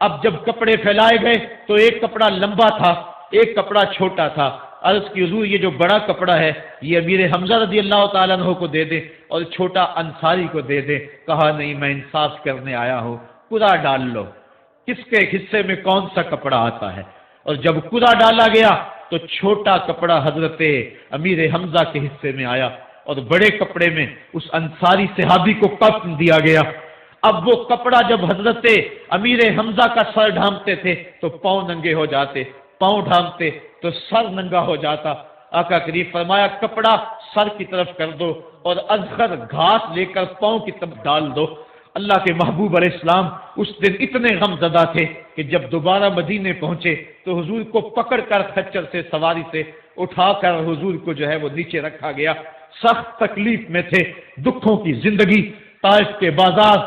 اب جب کپڑے پھیلائے گئے تو 1 کپڑا لمبا تھا، 1 کپڑا چھوٹا تھا۔ عرض کی حضور یہ جو بڑا کپڑا ہے یہ امیر حمزہ رضی اللہ تعالیٰ عنہ کو دے دے اور چھوٹا انصاری کو دے دے۔ کہا نہیں، میں انصاف کرنے آیا ہوں، قرا ڈال لو، کس کے حصے میں کون سا کپڑا آتا ہے۔ اور جب قرا ڈالا گیا تو چھوٹا کپڑا حضرت امیر حمزہ کے حصے میں آیا اور بڑے کپڑے میں اس انصاری صحابی کو کفن دیا گیا۔ اب وہ کپڑا جب حضرت امیر حمزہ کا سر ڈھانپتے تھے تو پاؤں ننگے ہو جاتے، پاؤں ڈھانپتے تو سر ننگا ہو جاتا۔ آقا کریم فرمایا کپڑا سر کی طرف کر دو اور اذخر گھاس لے کر پاؤں کی طرف ڈال دو۔ اللہ کے محبوب علیہ السلام اس دن اتنے غم زدہ تھے کہ جب دوبارہ مدینے پہنچے تو حضور کو پکڑ کر خچر سے سواری سے اٹھا کر حضور کو جو ہے وہ نیچے رکھا گیا۔ سخت تکلیف میں تھے، دکھوں کی زندگی، طائف کے بازار،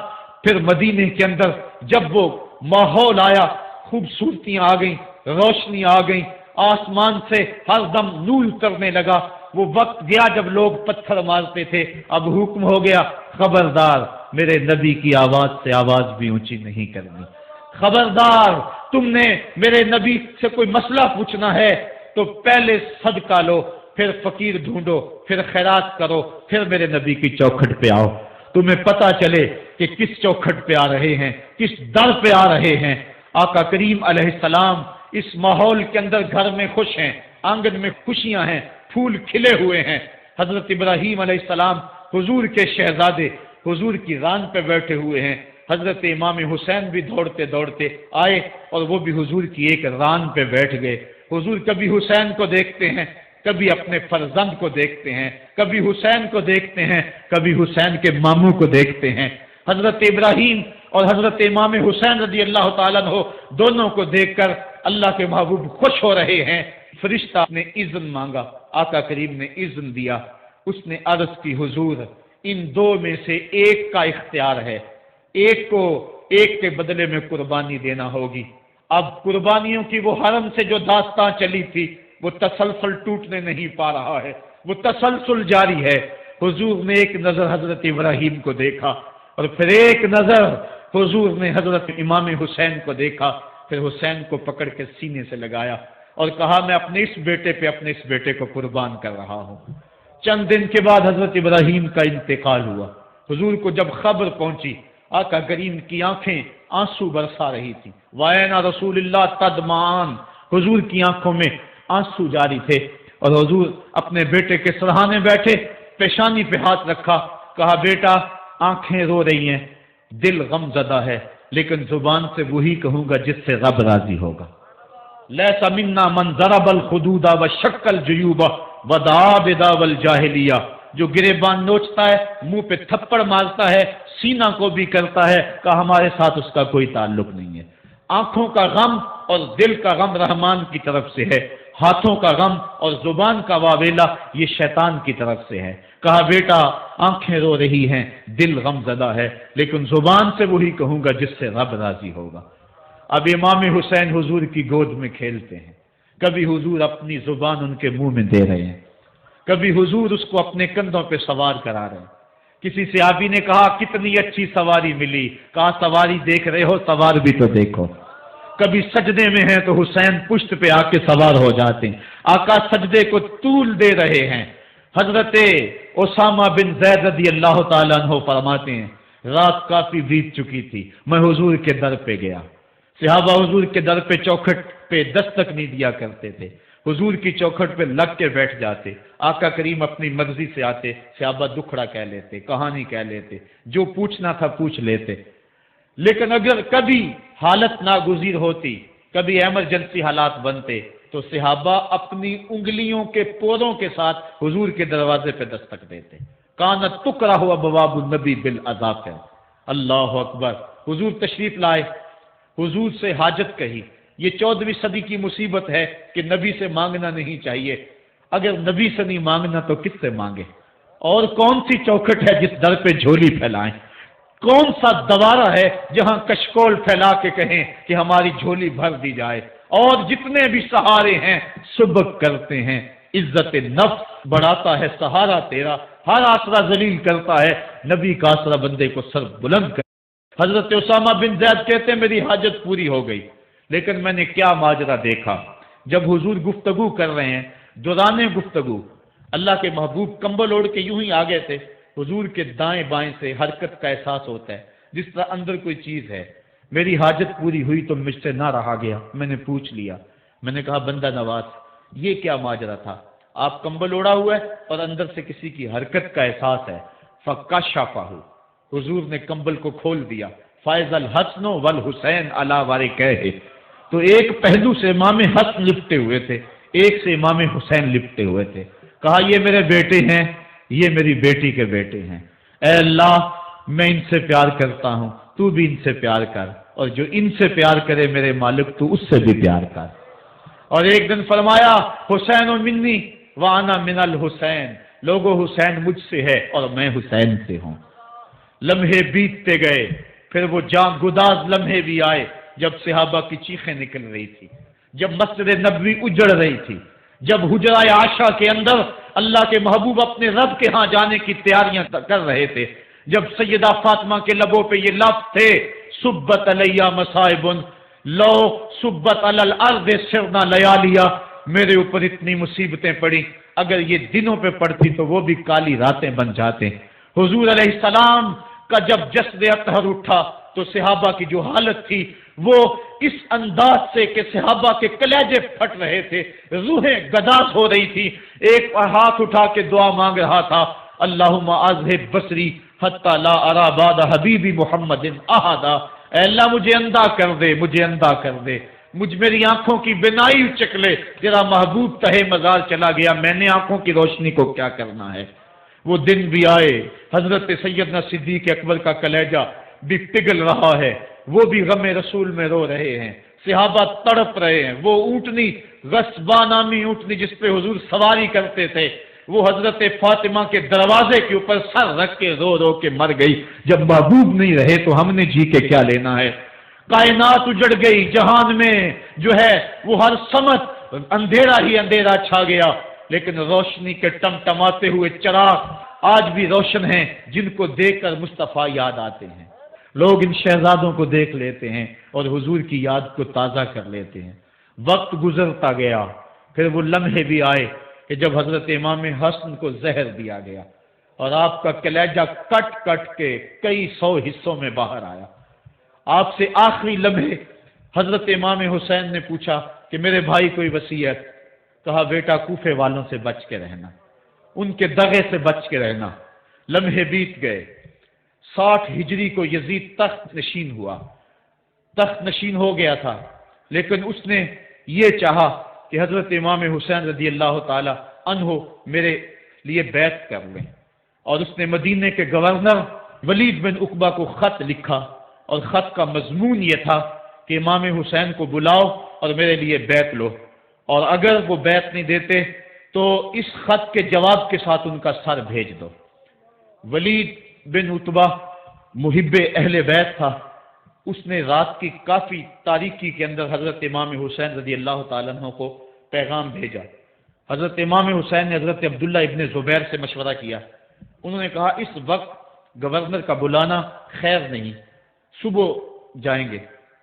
پھر مدینے کے اندر جب وہ ماحول آیا، خوبصورتیاں آ گئیں، روشنی آ گئیں، آسمان سے ہر دم نور کرنے لگا۔ وہ وقت گیا جب لوگ پتھر مارتے تھے، اب حکم ہو گیا خبردار، میرے نبی کی آواز سے آواز بھی اونچی نہیں کرنی، خبردار تم نے میرے نبی سے کوئی مسئلہ پوچھنا ہے تو پہلے صدقہ لو، پھر فقیر ڈھونڈو، پھر خیرات کرو، پھر میرے نبی کی چوکھٹ پہ آؤ، تمہیں پتا چلے کہ کس چوکھٹ پہ آ رہے ہیں، کس در پہ آ رہے ہیں۔ آقا کریم علیہ السلام اس ماحول کے اندر گھر میں خوش ہیں، آنگن میں خوشیاں ہیں، پھول کھلے ہوئے ہیں۔ حضرت ابراہیم علیہ السلام حضور کے شہزادے حضور کی ران پہ بیٹھے ہوئے ہیں۔ حضرت امام حسین بھی دوڑتے دوڑتے آئے اور وہ بھی حضور کی ایک ران پہ بیٹھ گئے۔ حضور کبھی حسین کو دیکھتے ہیں، کبھی اپنے فرزند کو دیکھتے ہیں، کبھی حسین کو دیکھتے ہیں، کبھی حسین کے ماموں کو دیکھتے ہیں۔ حضرت ابراہیم اور حضرت امام حسین رضی اللہ تعالیٰ عنہ دونوں کو دیکھ کر اللہ کے محبوب خوش ہو رہے ہیں۔ فرشتہ نے اذن مانگا، آقا کریم نے اذن دیا، اس نے عرض کی حضور ان 2 میں سے ایک کا اختیار ہے، ایک کو ایک کے بدلے میں قربانی دینا ہوگی۔ اب قربانیوں کی وہ حرم سے جو داستان چلی تھی وہ تسلسل ٹوٹنے نہیں پا رہا ہے، وہ تسلسل جاری ہے۔ حضور نے ایک نظر حضرت ابراہیم کو دیکھا، اور پھر ایک نظر حضور نے حضرت امام حسین کو دیکھا، پھر حسین کو پکڑ کے سینے سے لگایا اور کہا میں اپنے اس بیٹے پہ اپنے اس بیٹے کو قربان کر رہا ہوں۔ چند دن کے بعد حضرت ابراہیم کا انتقال ہوا۔ حضور کو جب خبر پہنچی، آقا کریم کی آنکھیں آنسو برسا رہی تھی۔ وَأَيْنَ رسول اللہ تدمعان، حضور کی آنکھوں میں آنسو جاری تھے، اور حضور اپنے بیٹے کے سرہانے بیٹھے، پیشانی پہ ہاتھ رکھا، کہا بیٹا آنکھیں رو رہی ہیں، دل غم زدہ ہے، لیکن زبان سے وہی کہوں گا جس سے رب راضی ہوگا۔ لیس منا من ضرب الخدود وشق الجیوب ودعا بدعوی الجاہلیہ، جو گریبان نوچتا ہے، منہ پہ تھپڑ مارتا ہے، سینہ کو بھی کرتا ہے، کہ ہمارے ساتھ اس کا کوئی تعلق نہیں ہے۔ آنکھوں کا غم اور دل کا غم رحمان کی طرف سے ہے، ہاتھوں کا غم اور زبان کا واویلا یہ شیطان کی طرف سے ہے۔ کہا بیٹا آنکھیں رو رہی ہیں، دل غم زدہ ہے، لیکن زبان سے وہی کہوں گا جس سے رب راضی ہوگا۔ اب امام حسین حضور کی گود میں کھیلتے ہیں، کبھی حضور اپنی زبان ان کے منہ میں دے رہے ہیں، کبھی حضور اس کو اپنے کندھوں پہ سوار کرا رہے ہیں۔ کسی صحابی نے کہا کتنی اچھی سواری ملی، کہا سواری دیکھ رہے ہو سوار بھی تو دیکھو۔ کبھی سجدے میں ہیں تو حسین پشت پہ آ کے سوار ہو جاتے ہیں، آقا سجدے کو طول دے رہے ہیں۔ حضرت اسامہ بن زید رضی اللہ تعالیٰ عنہ فرماتے ہیں رات کافی بیت چکی تھی، میں حضور کے در پہ گیا۔ صحابہ حضور کے در پہ چوکھٹ پہ دستک نہیں دیا کرتے تھے، حضور کی چوکھٹ پہ لگ کے بیٹھ جاتے، آقا کریم اپنی مرضی سے آتے، صحابہ دکھڑا کہہ لیتے، کہانی کہہ لیتے، جو پوچھنا تھا پوچھ لیتے۔ لیکن اگر کبھی حالت ناگزیر ہوتی، کبھی ایمرجنسی حالات بنتے، تو صحابہ اپنی انگلیوں کے پوروں کے ساتھ حضور کے دروازے پہ دستک دیتے۔ کانت تکرہ ابواب النبی بالاظافر، اللہ اکبر۔ حضور تشریف لائے، حضور سے حاجت کہی۔ یہ 14ویں صدی کی مصیبت ہے کہ نبی سے مانگنا نہیں چاہیے، اگر نبی سے نہیں مانگنا تو کس سے مانگے؟ اور کون سی چوکھٹ ہے جس در پہ جھولی پھیلائیں؟ کون سا دوارہ ہے جہاں کشکول پھیلا کے کہیں کہ ہماری جھولی بھر دی جائے؟ اور جتنے بھی سہارے ہیں سبق کرتے ہیں، عزت نفس بڑھاتا ہے سہارا تیرا، ہر آسرا ذلیل کرتا ہے، نبی کا آسرا بندے کو سر بلند کر۔ حضرت اسامہ بن زید کہتے ہیں میری حاجت پوری ہو گئی، لیکن میں نے کیا ماجرا دیکھا، جب حضور گفتگو کر رہے ہیں، دوران گفتگو اللہ کے محبوب کمبل اوڑھ کے یوں ہی آگے تھے، حضور کے دائیں بائیں سے حرکت کا احساس ہوتا ہے جس طرح اندر کوئی چیز ہے۔ میری حاجت پوری ہوئی تو مجھ سے نہ رہا گیا، میں نے پوچھ لیا، میں نے کہا بندہ نواز یہ کیا ماجرا تھا؟ آپ کمبل اوڑھا ہوا ہے اور اندر سے کسی کی حرکت کا احساس ہے۔ فکشفہ، حضور نے کمبل کو کھول دیا، فائز الحسن والحسین علی وارکہ، تو ایک پہلو سے امام حسن لپٹے ہوئے تھے، ایک سے امام حسین لپٹے ہوئے تھے۔ کہا یہ میرے بیٹے ہیں، یہ میری بیٹی کے بیٹے ہیں، اے اللہ میں ان سے پیار کرتا ہوں، تو بھی ان سے پیار کر، اور جو ان سے پیار کرے میرے مالک تو اس سے بھی پیار کر۔ اور ایک دن فرمایا حسین منی وانا من الحسین، لوگو حسین مجھ سے ہے اور میں حسین سے ہوں۔ لمحے بیتتے گئے، پھر وہ جاں گداز لمحے بھی آئے جب صحابہ کی چیخیں نکل رہی تھی، جب مسجد نبوی اجڑ رہی تھی، جب حجرہ عائشہ کے اندر اللہ کے محبوب اپنے رب کے ہاں جانے کی تیاریاں کر رہے تھے، جب سیدہ فاطمہ کے لبوں پہ یہ لفظ تھے سبت علیہ مصائب لو سبت علی الارض سرنا لیالیا، میرے اوپر اتنی مصیبتیں پڑی، اگر یہ دنوں پہ پڑتی تو وہ بھی کالی راتیں بن جاتے۔ حضور علیہ السلام کا جب جسد اطہر اٹھا تو صحابہ کی جو حالت تھی وہ اس انداز سے کہ صحابہ کے کلیجے پھٹ رہے تھے، روحیں گداس ہو رہی تھی۔ ایک ہاتھ اٹھا کے دعا مانگ رہا تھا، اللہم اذہب بصری حتی لا ارا بعد حبیبی محمد احدا، اے اللہ مجھے اندھا کر دے، مجھے اندھا کر دے، میری آنکھوں کی بینائی چک لے، تیرا محبوب تہے مزار چلا گیا، میں نے آنکھوں کی روشنی کو کیا کرنا ہے۔ وہ دن بھی آئے، حضرت سیدنا صدیق اکبر کا کلیجہ بھی پگھل رہا ہے، وہ بھی غم رسول میں رو رہے ہیں، صحابہ تڑپ رہے ہیں۔ وہ اونٹنی غصبہ نامی اونٹنی جس پہ حضور سواری کرتے تھے، وہ حضرت فاطمہ کے دروازے کے اوپر سر رکھ کے رو رو کے مر گئی۔ جب محبوب نہیں رہے تو ہم نے جی کے کیا لینا ہے؟ کائنات اجڑ گئی، جہان میں جو ہے وہ ہر سمت اندھیرا ہی اندھیرا چھا گیا، لیکن روشنی کے ٹمٹماتے ہوئے چراغ آج بھی روشن ہیں جن کو دیکھ کر مصطفیٰ یاد آتے ہیں۔ لوگ ان شہزادوں کو دیکھ لیتے ہیں اور حضور کی یاد کو تازہ کر لیتے ہیں۔ وقت گزرتا گیا، پھر وہ لمحے بھی آئے کہ جب حضرت امام حسن کو زہر دیا گیا اور آپ کا کلیجہ کٹ کٹ کے کئی سو حصوں میں باہر آیا۔ آپ سے آخری لمحے حضرت امام حسین نے پوچھا کہ میرے بھائی کوئی وصیت؟ کہا بیٹا کوفے والوں سے بچ کے رہنا، ان کے دغے سے بچ کے رہنا۔ لمحے بیت گئے۔ 60 ہجری کو یزید تخت نشین ہوا، تخت نشین ہو گیا تھا، لیکن اس نے یہ چاہا کہ حضرت امام حسین رضی اللہ تعالی عنہ میرے لیے بیعت کر لیں، اور اس نے مدینے کے گورنر ولید بن عقبہ کو خط لکھا، اور خط کا مضمون یہ تھا کہ امام حسین کو بلاؤ اور میرے لیے بیعت لو، اور اگر وہ بیعت نہیں دیتے تو اس خط کے جواب کے ساتھ ان کا سر بھیج دو۔ ولید بن عتبہ محب اہل بیت تھا، اس نے رات کی کافی تاریکی کے اندر حضرت امام حسین رضی اللہ تعالیٰ عنہ کو پیغام بھیجا۔ حضرت امام حسین نے حضرت عبداللہ ابن زبیر سے مشورہ کیا۔ انہوں نے کہا اس وقت گورنر کا بلانا خیر نہیں، صبح جائیں گے۔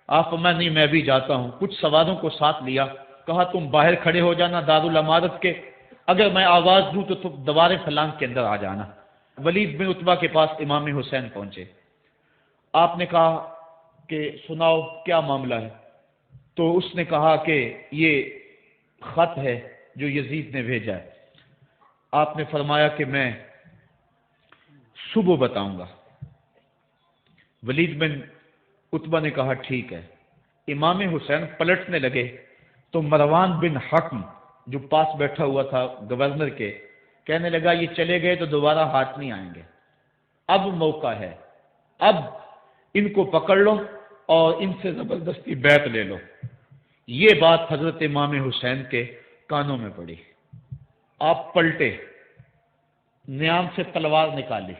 آپ فرمایا نہیں میں بھی جاتا ہوں۔ کچھ سواروں کو ساتھ لیا، کہا تم باہر کھڑے ہو جانا دارالامارت کے، اگر میں آواز دوں تو تم دوارے فلانگ کے اندر آ جانا۔ ولید بن عتبہ کے پاس امام حسین پہنچے۔ آپ نے کہا کہ سناؤ کیا معاملہ ہے؟ تو اس نے کہا کہ یہ خط ہے جو یزید نے بھیجا ہے۔ آپ نے فرمایا کہ میں صبح بتاؤں گا۔ ولید بن عتبہ نے کہا ٹھیک ہے۔ امام حسین پلٹنے لگے تو مروان بن حکم جو پاس بیٹھا ہوا تھا گورنر کے، کہنے لگا یہ چلے گئے تو دوبارہ ہاتھ نہیں آئیں گے، اب موقع ہے، اب ان کو پکڑ لو اور ان سے زبردستی بیعت لے لو۔ یہ بات حضرت امام حسین کے کانوں میں پڑی۔ آپ پلٹے، نیام سے تلوار نکالی،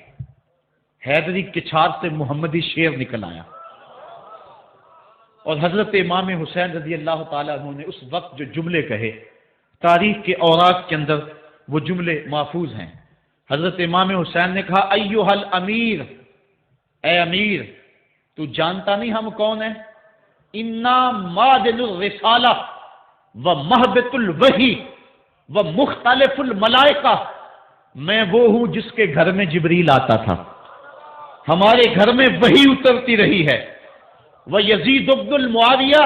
حیدری کچھار سے محمدی شیر نکل آیا، اور حضرت امام حسین رضی اللہ تعالیٰ عنہ نے اس وقت جو جملے کہے، تاریخ کے اوراق کے اندر وہ جملے محفوظ ہیں۔ حضرت امام حسین نے کہا ایھا الامیر، اے امیر تو جانتا نہیں ہم کون ہیں؟ انا معدن الرسالہ و مہبط الوحی و مختلف الملائکہ، میں وہ ہوں جس کے گھر میں جبریل آتا تھا، ہمارے گھر میں وحی اترتی رہی ہے۔ وَيَزِيدُ بْنُ الْمُعَاوِيَةِ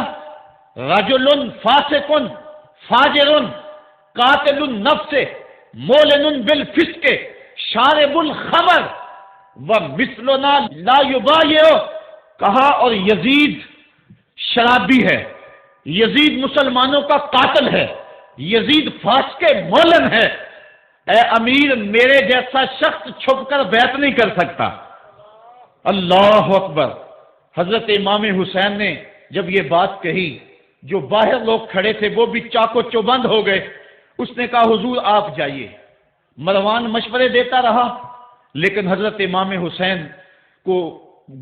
رَجُلٌ فَاسِقٌ فَاجِرٌ قَاتِلُ النَّفْسِ مُعْلِنٌ بِالْفِسْقِ شَارِبُ الْخَمْرِ وَمِثْلُنَا لَا يُبَايِعُ، کہا اور یزید شرابی ہے، یزید مسلمانوں کا قاتل ہے، یزید فاسق مولن ہے۔ اے امیر میرے جیسا شخص چھپ کر بیعت نہیں کر سکتا۔ اللہ اکبر۔ حضرت امام حسین نے جب یہ بات کہی، جو باہر لوگ کھڑے تھے وہ بھی چاقو چوبند ہو گئے۔ اس نے کہا حضور آپ جائیے۔ مروان مشورے دیتا رہا، لیکن حضرت امام حسین کو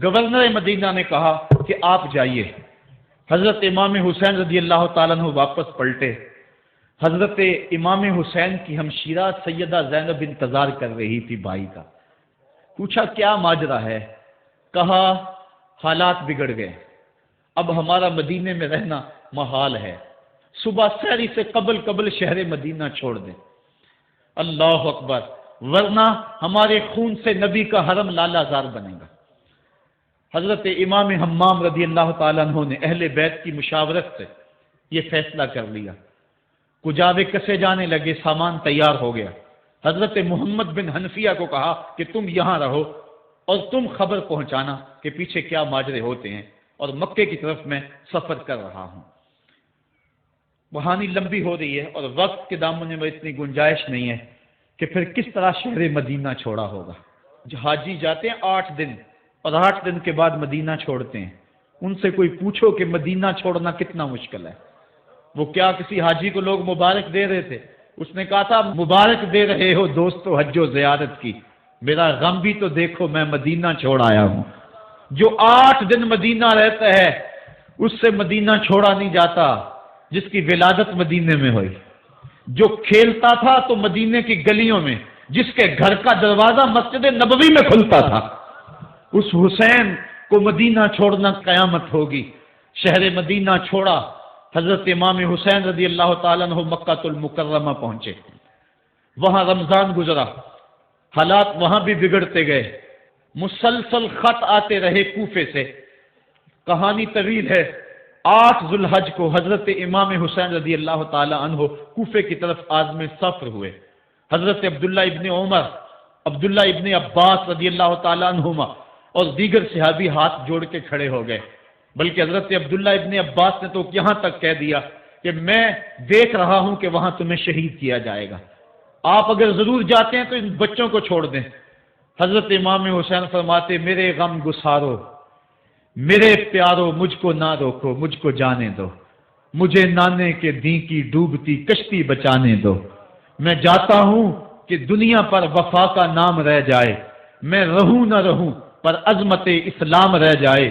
گورنر مدینہ نے کہا کہ آپ جائیے۔ حضرت امام حسین رضی اللہ تعالیٰ عنہ واپس پلٹے۔ حضرت امام حسین کی ہمشیرہ سیدہ زینب انتظار کر رہی تھی بھائی کا۔ پوچھا کیا ماجرا ہے؟ کہا حالات بگڑ گئے، اب ہمارا مدینے میں رہنا محال ہے، صبح سحری سے قبل شہر مدینہ چھوڑ دیں۔ اللہ اکبر، ورنہ ہمارے خون سے نبی کا حرم لالا زار بنے گا۔ حضرت امام حمام رضی اللہ تعالیٰ عنہ نے اہل بیت کی مشاورت سے یہ فیصلہ کر لیا۔ کجاوے کسے جانے لگے، سامان تیار ہو گیا۔ حضرت محمد بن حنفیہ کو کہا کہ تم یہاں رہو اور تم خبر پہنچانا کہ پیچھے کیا ماجرے ہوتے ہیں، اور مکے کی طرف میں سفر کر رہا ہوں۔ کہانی لمبی ہو رہی ہے اور وقت کے دامن میں اتنی گنجائش نہیں ہے کہ پھر کس طرح شہر مدینہ چھوڑا ہوگا۔ حاجی جاتے ہیں 8 دن اور 8 دن کے بعد مدینہ چھوڑتے ہیں۔ ان سے کوئی پوچھو کہ مدینہ چھوڑنا کتنا مشکل ہے۔ وہ کیا کسی حاجی کو لوگ مبارک دے رہے تھے؟ اس نے کہا تھا مبارک دے رہے ہو دوستو حج و زیارت کی، میرا غم بھی تو دیکھو، میں مدینہ چھوڑ آیا ہوں۔ جو 8 دن مدینہ رہتا ہے اس سے مدینہ چھوڑا نہیں جاتا جس کی ولادت مدینے میں ہوئی۔ جو کھیلتا تھا تو مدینے کی گلیوں میں، جس کے گھر کا دروازہ مسجد نبوی میں کھلتا تھا، اس حسین کو مدینہ چھوڑنا قیامت ہوگی۔ شہر مدینہ چھوڑا، حضرت امام حسین رضی اللہ تعالیٰ عنہ مکہ المکرمہ پہنچے، وہاں رمضان گزرا، حالات وہاں بھی بگڑتے گئے، مسلسل خط آتے رہے کوفے سے۔ کہانی طویل ہے۔ 8 ذو الحج کو حضرت امام حسین رضی اللہ تعالیٰ عنہ کوفے کی طرف عازم سفر ہوئے۔ حضرت عبداللہ ابن عمر، عبداللہ ابن عباس رضی اللہ تعالیٰ عنہما اور دیگر صحابی ہاتھ جوڑ کے کھڑے ہو گئے، بلکہ حضرت عبداللہ ابن عباس نے تو یہاں تک کہہ دیا کہ میں دیکھ رہا ہوں کہ وہاں تمہیں شہید کیا جائے گا، آپ اگر ضرور جاتے ہیں تو ان بچوں کو چھوڑ دیں۔ حضرت امام حسین فرماتے میرے غم گسارو، میرے پیارو مجھ کو نہ روکو، مجھ کو جانے دو، مجھے نانے کے دین کی ڈوبتی کشتی بچانے دو۔ میں جاتا ہوں کہ دنیا پر وفا کا نام رہ جائے، میں رہوں نہ رہوں پر عظمت اسلام رہ جائے۔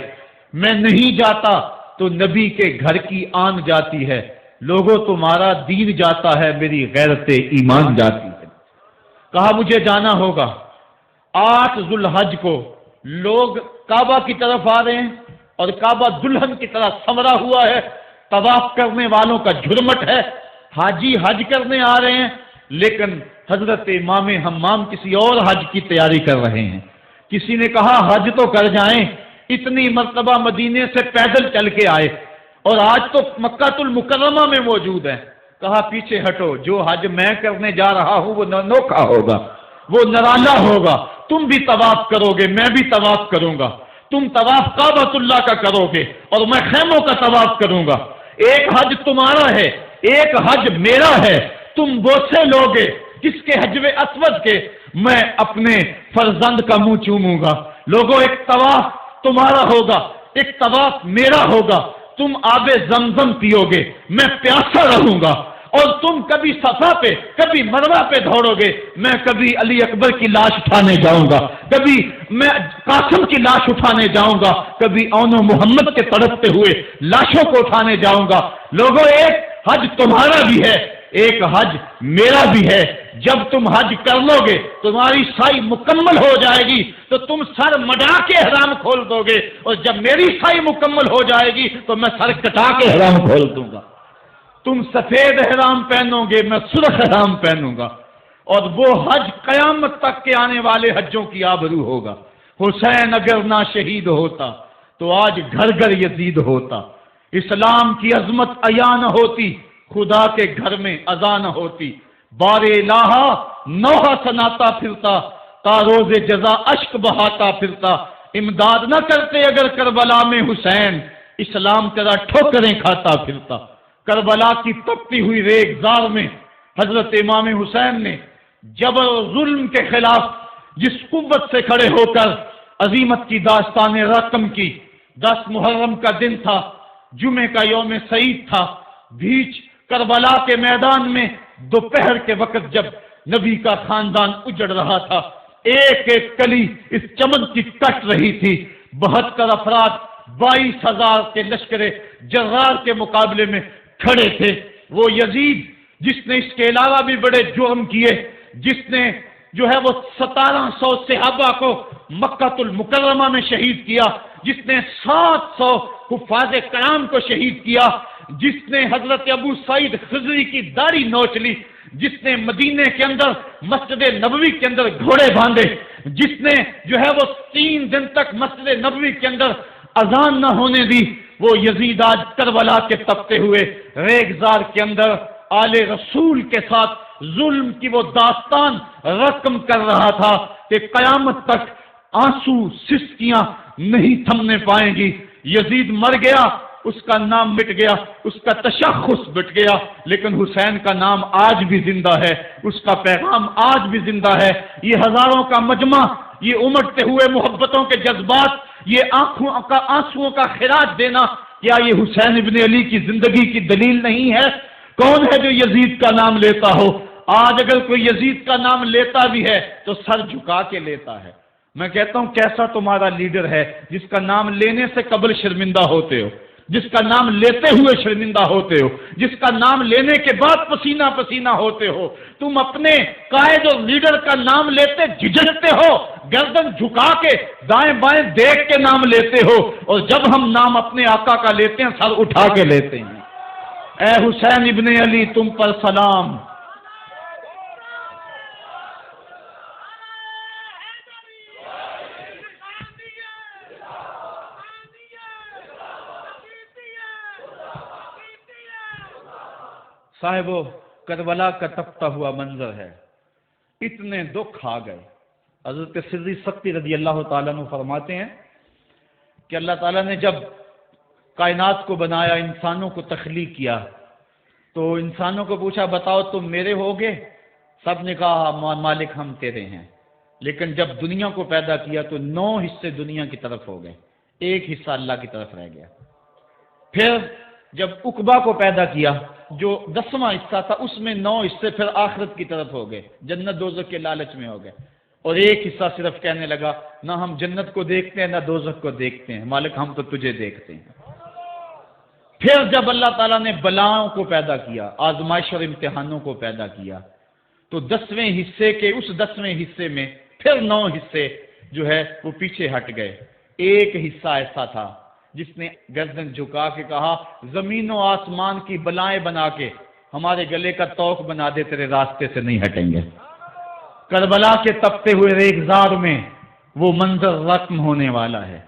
میں نہیں جاتا تو نبی کے گھر کی آن جاتی ہے، لوگوں تمہارا دین جاتا ہے، میری غیرت ایمان جاتی ہے۔ کہا مجھے جانا ہوگا۔ 8 ذو الحج کو لوگ کعبہ کی طرف آ رہے ہیں اور کعبہ دلہن کی طرح سنورا ہوا ہے، طواف کرنے والوں کا جھرمٹ ہے، حاجی حج کرنے آ رہے ہیں، لیکن حضرت امام حمام کسی اور حج کی تیاری کر رہے ہیں۔ کسی نے کہا حج تو کر جائیں، اتنی مرتبہ مدینے سے پیدل چل کے آئے اور آج تو مکہ المکرمہ میں موجود ہے۔ کہا پیچھے ہٹو، جو حج میں کرنے جا رہا ہوں وہ نوکھا ہوگا، وہ نرالا ہوگا، تم بھی طواف کرو گے، میں بھی طواف کروں گا، تم طواف کعبۃ اللہ کا کرو گے اور میں خیموں کا طواف کروں گا۔ ایک حج تمہارا ہے، ایک حج میرا ہے، تم بوسے لوگے کس کے حجر اسود کے، میں اپنے فرزند کا منہ چوموں گا۔ لوگوں ایک طواف تمہارا ہوگا، ایک طواف میرا ہوگا، تم آب زمزم پیو گے، میں پیاسا رہوں گا، اور تم کبھی صفا پہ کبھی مروہ پہ دوڑو گے، میں کبھی علی اکبر کی لاش اٹھانے جاؤں گا، کبھی میں قاسم کی لاش اٹھانے جاؤں گا، کبھی اون و محمد کے تڑپتے ہوئے لاشوں کو اٹھانے جاؤں گا۔ لوگوں ایک حج تمہارا بھی ہے، ایک حج میرا بھی ہے۔ جب تم حج کر لو گے تمہاری سائی مکمل ہو جائے گی تو تم سر مڈا کے احرام کھول دو گے، اور جب میری سائی مکمل ہو جائے گی تو میں سر کٹا کے احرام کھول دوں گا۔ تم سفید احرام پہنو گے، میں سرخ احرام پہنوں گا، اور وہ حج قیامت تک کے آنے والے حجوں کی آبرو ہوگا۔ حسین اگر نہ شہید ہوتا تو آج گھر گھر یزید ہوتا، اسلام کی عظمت عیاں نہ ہوتی، خدا کے گھر میں اذان نہ ہوتی، بار الہ نوحہ سناتا پھرتا، تا روز جزا اشک بہاتا پھرتا، امداد نہ کرتے اگر کربلا میں حسین، اسلام تیرا ٹھوکریں کھاتا پھرتا۔ کربلا کی تپتی ہوئی ریگزار میں حضرت امام حسین نے جبر و ظلم کے خلاف جس قوت سے کھڑے ہو کر عظیمت کی داستان رقم کی، 10 محرم کا دن تھا، جمعے کا یوم سعید تھا، بیچ کربلا کے میدان میں دوپہر کے وقت جب نبی کا خاندان اجڑ رہا تھا، ایک ایک کلی اس چمن کی کٹ رہی تھی، 72 افراد 22,000 کے لشکر جرار کے مقابلے میں کھڑے تھے۔ وہ یزید جس نے اس کے علاوہ بھی بڑے جرم کیے، جس نے جو ہے وہ 1700 صحابہ کو مکہ المکرمہ میں شہید کیا، جس نے 700 حفاظ کرام کو شہید کیا، جس نے حضرت ابو سعید خضری کی داڑھی نوچ لی، جس نے مدینے کے اندر مسجد نبوی کے اندر گھوڑے باندھے، جس نے جو ہے وہ 3 دن تک مسجد نبوی کے اندر اذان نہ ہونے دی، وہ یزید آج کربلا کے تپتے ہوئے ریگزار کے اندر آل رسول کے ساتھ ظلم کی وہ داستان رقم کر رہا تھا کہ قیامت تک آنسو سسکیاں نہیں تھمنے پائیں گی۔ یزید مر گیا، اس کا نام مٹ گیا، اس کا تشخص مٹ گیا، لیکن حسین کا نام آج بھی زندہ ہے، اس کا پیغام آج بھی زندہ ہے۔ یہ ہزاروں کا مجمع، یہ امٹتے ہوئے محبتوں کے جذبات، یہ آنسوؤں کا خراج دینا، کیا یہ حسین ابن علی کی زندگی کی دلیل نہیں ہے؟ کون ہے جو یزید کا نام لیتا ہو؟ آج اگر کوئی یزید کا نام لیتا بھی ہے تو سر جھکا کے لیتا ہے۔ میں کہتا ہوں کیسا تمہارا لیڈر ہے جس کا نام لینے سے قبل شرمندہ ہوتے ہو؟ جس کا نام لیتے ہوئے شرمندہ ہوتے ہو، جس کا نام لینے کے بعد پسینہ پسینہ ہوتے ہو، تم اپنے قائد اور لیڈر کا نام لیتے جھجکتے ہو، گردن جھکا کے دائیں بائیں دیکھ کے نام لیتے ہو، اور جب ہم نام اپنے آقا کا لیتے ہیں سر اٹھا کے لیتے ہیں۔ اے حسین ابن علی تم پر سلام۔ صاحبو، کربلا کا تپتا ہوا منظر ہے، اتنے دکھ آ گئے۔ حضرت سری سکتی رضی اللہ تعالیٰ عنہ فرماتے ہیں کہ اللہ تعالیٰ نے جب کائنات کو بنایا، انسانوں کو تخلیق کیا، تو انسانوں کو پوچھا بتاؤ تم میرے ہوگے؟ سب نے کہا مالک ہم تیرے ہیں۔ لیکن جب دنیا کو پیدا کیا تو 9 حصے دنیا کی طرف ہو گئے، 1 حصہ اللہ کی طرف رہ گیا۔ پھر جب عقبہ کو پیدا کیا جو 10واں حصہ تھا، اس میں 9 حصے پھر آخرت کی طرف ہو گئے، جنت دوزخ کے لالچ میں ہو گئے، اور 1 حصہ صرف کہنے لگا نہ ہم جنت کو دیکھتے ہیں نہ دوزخ کو دیکھتے ہیں، مالک ہم تو تجھے دیکھتے ہیں۔ پھر جب اللہ تعالیٰ نے بلاؤں کو پیدا کیا، آزمائش اور امتحانوں کو پیدا کیا، تو 10ویں حصے کے اس 10ویں حصے میں پھر 9 حصے جو ہے وہ پیچھے ہٹ گئے۔ 1 حصہ ایسا تھا جس نے گردن جھکا کے کہا زمین و آسمان کی بلائیں بنا کے ہمارے گلے کا توق بنا دے، تیرے راستے سے نہیں ہٹیں گے۔ کربلا کے تپتے ہوئے ریگزار میں وہ منظر رقم ہونے والا ہے۔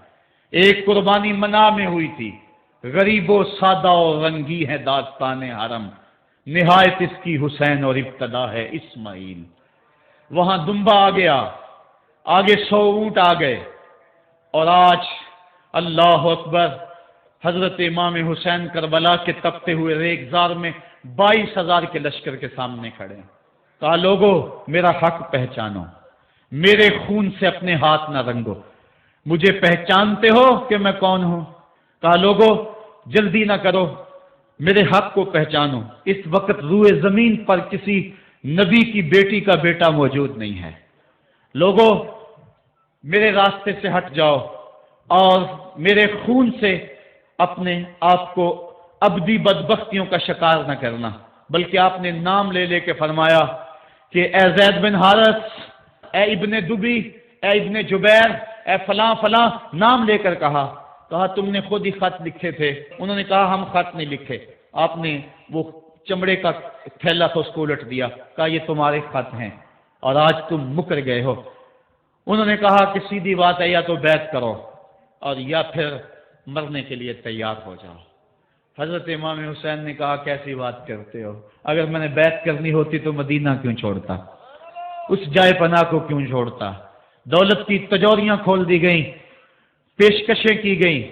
ایک قربانی منا میں ہوئی تھی، غریب و سادہ اور رنگی ہے داستان حرم، نہایت اس کی حسین اور ابتدا ہے اسماعیل۔ وہاں دمبا آ گیا، آگے 100 اونٹ آ گئے، اور آج اللہ اکبر، حضرت امام حسین کربلا کے تپتے ہوئے ریگزار میں 22,000 کے لشکر کے سامنے کھڑے ہیں۔ کہا لوگو میرا حق پہچانو، میرے خون سے اپنے ہاتھ نہ رنگو، مجھے پہچانتے ہو کہ میں کون ہوں؟ کہا لوگو جلدی نہ کرو، میرے حق کو پہچانو، اس وقت روئے زمین پر کسی نبی کی بیٹی کا بیٹا موجود نہیں ہے۔ لوگو میرے راستے سے ہٹ جاؤ اور میرے خون سے اپنے آپ کو ابدی بدبختیوں کا شکار نہ کرنا۔ بلکہ آپ نے نام لے لے کے فرمایا کہ اے زید بن حارث، اے ابن دبی، اے ابن جبیر، اے فلاں فلاں، نام لے کر کہا تم نے خود ہی خط لکھے تھے۔ انہوں نے کہا ہم خط نہیں لکھے۔ آپ نے وہ چمڑے کا تھیلا تھا اس کو الٹ دیا، کہا یہ تمہارے خط ہیں اور آج تم مکر گئے ہو۔ انہوں نے کہا کہ سیدھی بات ہے، یا تو بیعت کرو اور یا پھر مرنے کے لیے تیار ہو جاؤ۔ حضرت امام حسین نے کہا کیسی بات کرتے ہو، اگر میں نے بیعت کرنی ہوتی تو مدینہ کیوں چھوڑتا، اس جائے پناہ کو کیوں چھوڑتا؟ دولت کی تجوریاں کھول دی گئیں، پیشکشیں کی گئیں۔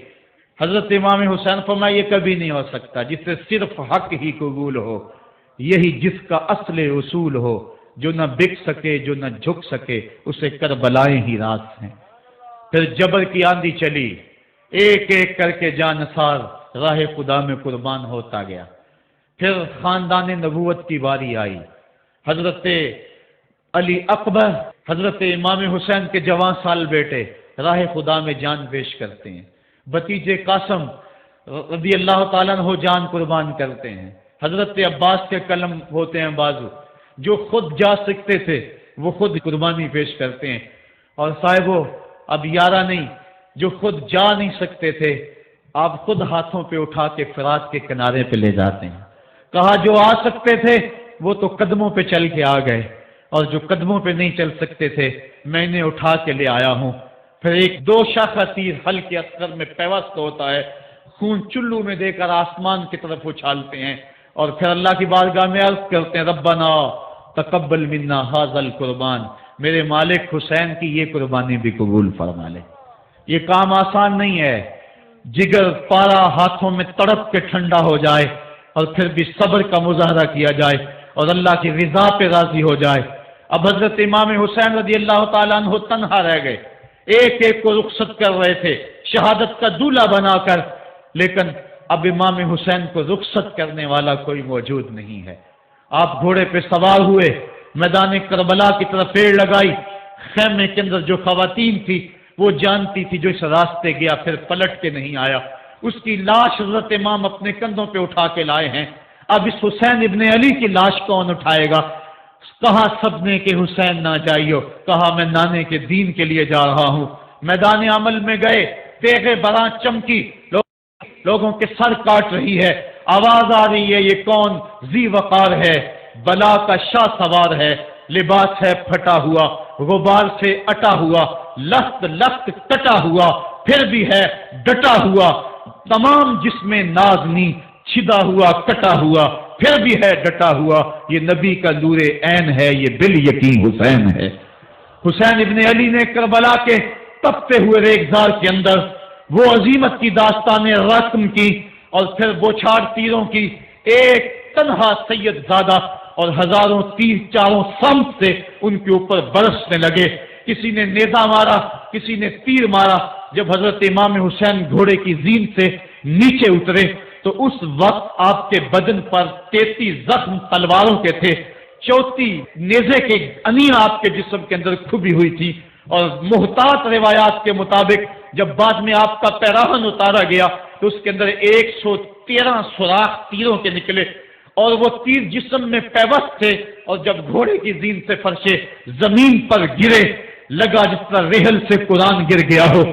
حضرت امام حسین فرمایا یہ کبھی نہیں ہو سکتا، جس سے صرف حق ہی قبول ہو، یہی جس کا اصل اصول ہو، جو نہ بک سکے جو نہ جھک سکے، اسے کربلائیں ہی راز ہیں۔ پھر جبر کی آندھی چلی، ایک ایک کر کے جانثار راہ خدا میں قربان ہوتا گیا۔ پھر خاندان نبوت کی باری آئی، حضرت علی اکبر، حضرت امام حسین کے جوان سال بیٹے راہ خدا میں جان پیش کرتے ہیں، بھتیجے قاسم رضی اللہ تعالیٰ عنہ جان قربان کرتے ہیں، حضرت عباس کے قلم ہوتے ہیں بازو، جو خود جا سکتے تھے وہ خود قربانی پیش کرتے ہیں۔ اور صاحبو اب یارہ نہیں، جو خود جا نہیں سکتے تھے آپ خود ہاتھوں پہ اٹھا کے فرات کے کنارے پہ لے جاتے ہیں۔ کہا جو آ سکتے تھے وہ تو قدموں پہ چل کے آ گئے، اور جو قدموں پہ نہیں چل سکتے تھے میں انہیں اٹھا کے لے آیا ہوں۔ پھر ایک 2 شاخہ تیر ہلکے اثر میں پیوست ہوتا ہے، خون چلو میں دے کر آسمان کی طرف اچھالتے ہیں، اور پھر اللہ کی بارگاہ میں عرض کرتے ہیں ربنا تقبل منا ھذا القربان، میرے مالک حسین کی یہ قربانی بھی قبول فرما لے۔ یہ کام آسان نہیں ہے، جگر پارا ہاتھوں میں تڑپ کے ٹھنڈا ہو جائے اور پھر بھی صبر کا مظاہرہ کیا جائے اور اللہ کی رضا پہ راضی ہو جائے۔ اب حضرت امام حسین رضی اللہ تعالیٰ عنہ تنہا رہ گئے، ایک ایک کو رخصت کر رہے تھے شہادت کا دولہا بنا کر، لیکن اب امام حسین کو رخصت کرنے والا کوئی موجود نہیں ہے۔ آپ گھوڑے پہ سوار ہوئے، میدان کربلا کی طرف پیڑ لگائی، خیمے کے اندر جو خواتین تھی وہ جانتی تھی جو اس راستے گیا پھر پلٹ کے نہیں آیا، اس کی لاش حضرت امام اپنے کندھوں پہ اٹھا کے لائے ہیں. اب اس حسین ابن علی کی لاش کون اٹھائے گا؟ کہا سب نے کہ حسین نہ جائیو، کہا میں نانے کے دین کے لیے جا رہا ہوں. میدان عمل میں گئے، تیغ براں چمکی، لوگوں کے سر کاٹ رہی ہے، آواز آ رہی ہے یہ کون ذی وقار ہے، بلا کا شاہ سوار ہے، لباس ہے پھٹا ہوا، غبار سے اٹا ہوا، لخت لخت کٹا ہوا، پھر بھی ہے ڈٹا ہوا، تمام جسم نازنی چھدا ہوا کٹا ہوا، پھر بھی ہے ڈٹا ہوا، یہ نبی کا نور عین ہے، یہ بال یقین حسین ہے. حسین ابن علی نے کربلا کے تپتے ہوئے ریگزار کے اندر وہ عظیمت کی داستانیں رقم کی اور پھر بوچھاڑ تیروں کی. ایک تنہا سید زادہ اور ہزاروں تیر چاروں سمت سے ان کے اوپر برسنے لگے. کسی نے نیزہ مارا، کسی نے تیر مارا. جب حضرت امام حسین گھوڑے کی زین سے نیچے اترے تو اس وقت آپ کے بدن پر 33 زخم تلواروں کے تھے، 34 نیزے کے انیاں آپ کے جسم کے اندر کھبی ہوئی تھی. اور محتاط روایات کے مطابق جب بعد میں آپ کا پیراہن اتارا گیا تو اس کے اندر 113 سوراخ تیروں کے نکلے اور وہ تیر جسم میں پیوست تھے. اور جب گھوڑے کی زین سے فرشے زمین پر گرے لگا جس طرح ریحل سے قرآن گر گیا ہو.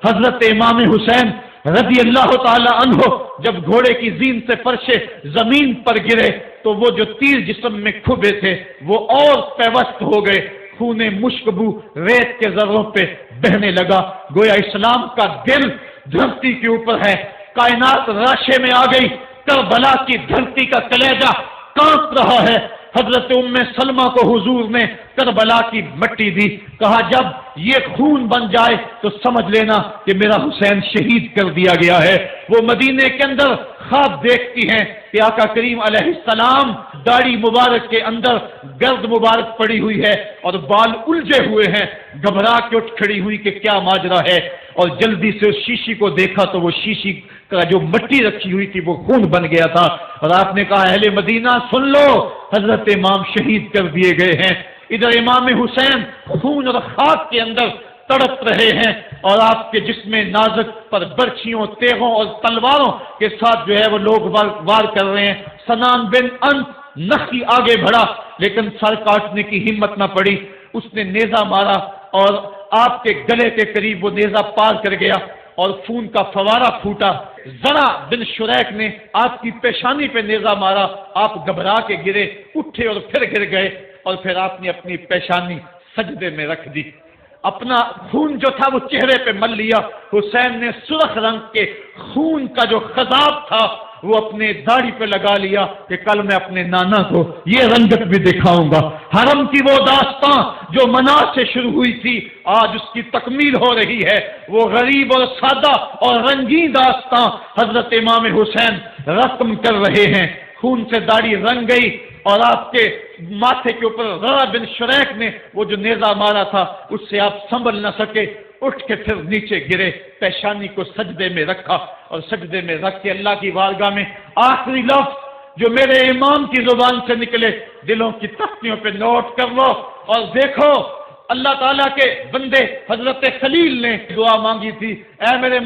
حضرت امام حسین رضی اللہ تعالی عنہ جب گھوڑے کی زین سے فرشے زمین پر گرے تو وہ جو تیر جسم میں کھبے تھے وہ اور پیوست ہو گئے. خون مشکبو ریت کے ذروں پہ بہنے لگا. گویا اسلام کا دل دھرتی کے اوپر ہے. کائنات راشے میں آ گئی. کربلا کی دھرتی کا کلیجہ کانپ رہا ہے. حضرت ام سلمہ کو حضور نے کربلا کی مٹی دی. کہا جب یہ خون بن جائے تو سمجھ لینا کہ میرا حسین شہید کر دیا گیا ہے. وہ مدینے کے اندر خواب دیکھتی ہیں کہ آقا کریم علیہ السلام داڑھی مبارک کے اندر گرد مبارک پڑی ہوئی ہے اور بال الجھے ہوئے ہیں. گھبرا کے اٹھ کھڑی ہوئی کہ کیا ماجرا ہے اور جلدی سے اس شیشی کو دیکھا تو وہ شیشی کا جو مٹی رکھی ہوئی تھی وہ خون بن گیا تھا. اور آپ نے کہا اہل مدینہ سن لو، حضرت امام شہید کر دیے گئے ہیں. ادھر امام حسین خون اور خاک کے اندر تڑپ رہے ہیں اور آپ کے جسم نازک پر برچھیوں تیغوں اور تلواروں کے ساتھ جو ہے وہ لوگ وار کر رہے ہیں. سنان بن انس نخی آگے بڑھا لیکن سر کاٹنے کی ہمت نہ پڑی. اس نے نیزہ مارا اور آپ کے گلے کے قریب وہ نیزہ پار کر گیا اور خون کا فوارہ پھوٹا. ذرا بن شریک نے آپ کی پیشانی پہ نیزہ مارا. آپ گھبرا کے گرے، اٹھے اور پھر گر گئے اور پھر آپ نے اپنی پیشانی سجدے میں رکھ دی. اپنا خون جو تھا وہ چہرے پہ مل لیا. حسین نے سرخ رنگ کے خون کا جو خضاب تھا وہ اپنے داڑھی پہ لگا لیا کہ کل میں اپنے نانا کو یہ رنگت بھی دکھاؤں گا. حرم کی وہ داستان جو مناس سے شروع ہوئی تھی آج اس کی تکمیل ہو رہی ہے. وہ غریب اور سادہ اور رنگین داستان حضرت امام حسین رقم کر رہے ہیں. خون سے داڑھی رنگ گئی اور آپ کے ماتھے کے اوپر ذرا بن شریک نے وہ جو نیزہ مارا تھا اس سے آپ سنبھل نہ سکے، اٹھ کے پھر نیچے گرے، پیشانی کو سجدے میں رکھا اور سجدے میں رکھ کے اللہ کی بارگاہ میں آخری لفظ جو میرے امام کی زبان سے نکلے دلوں کی تختیوں پہ نوٹ کر لو اور دیکھو. اللہ تعالیٰ کے بندے حضرت خلیل نے دعا مانگی تھی، اے میرے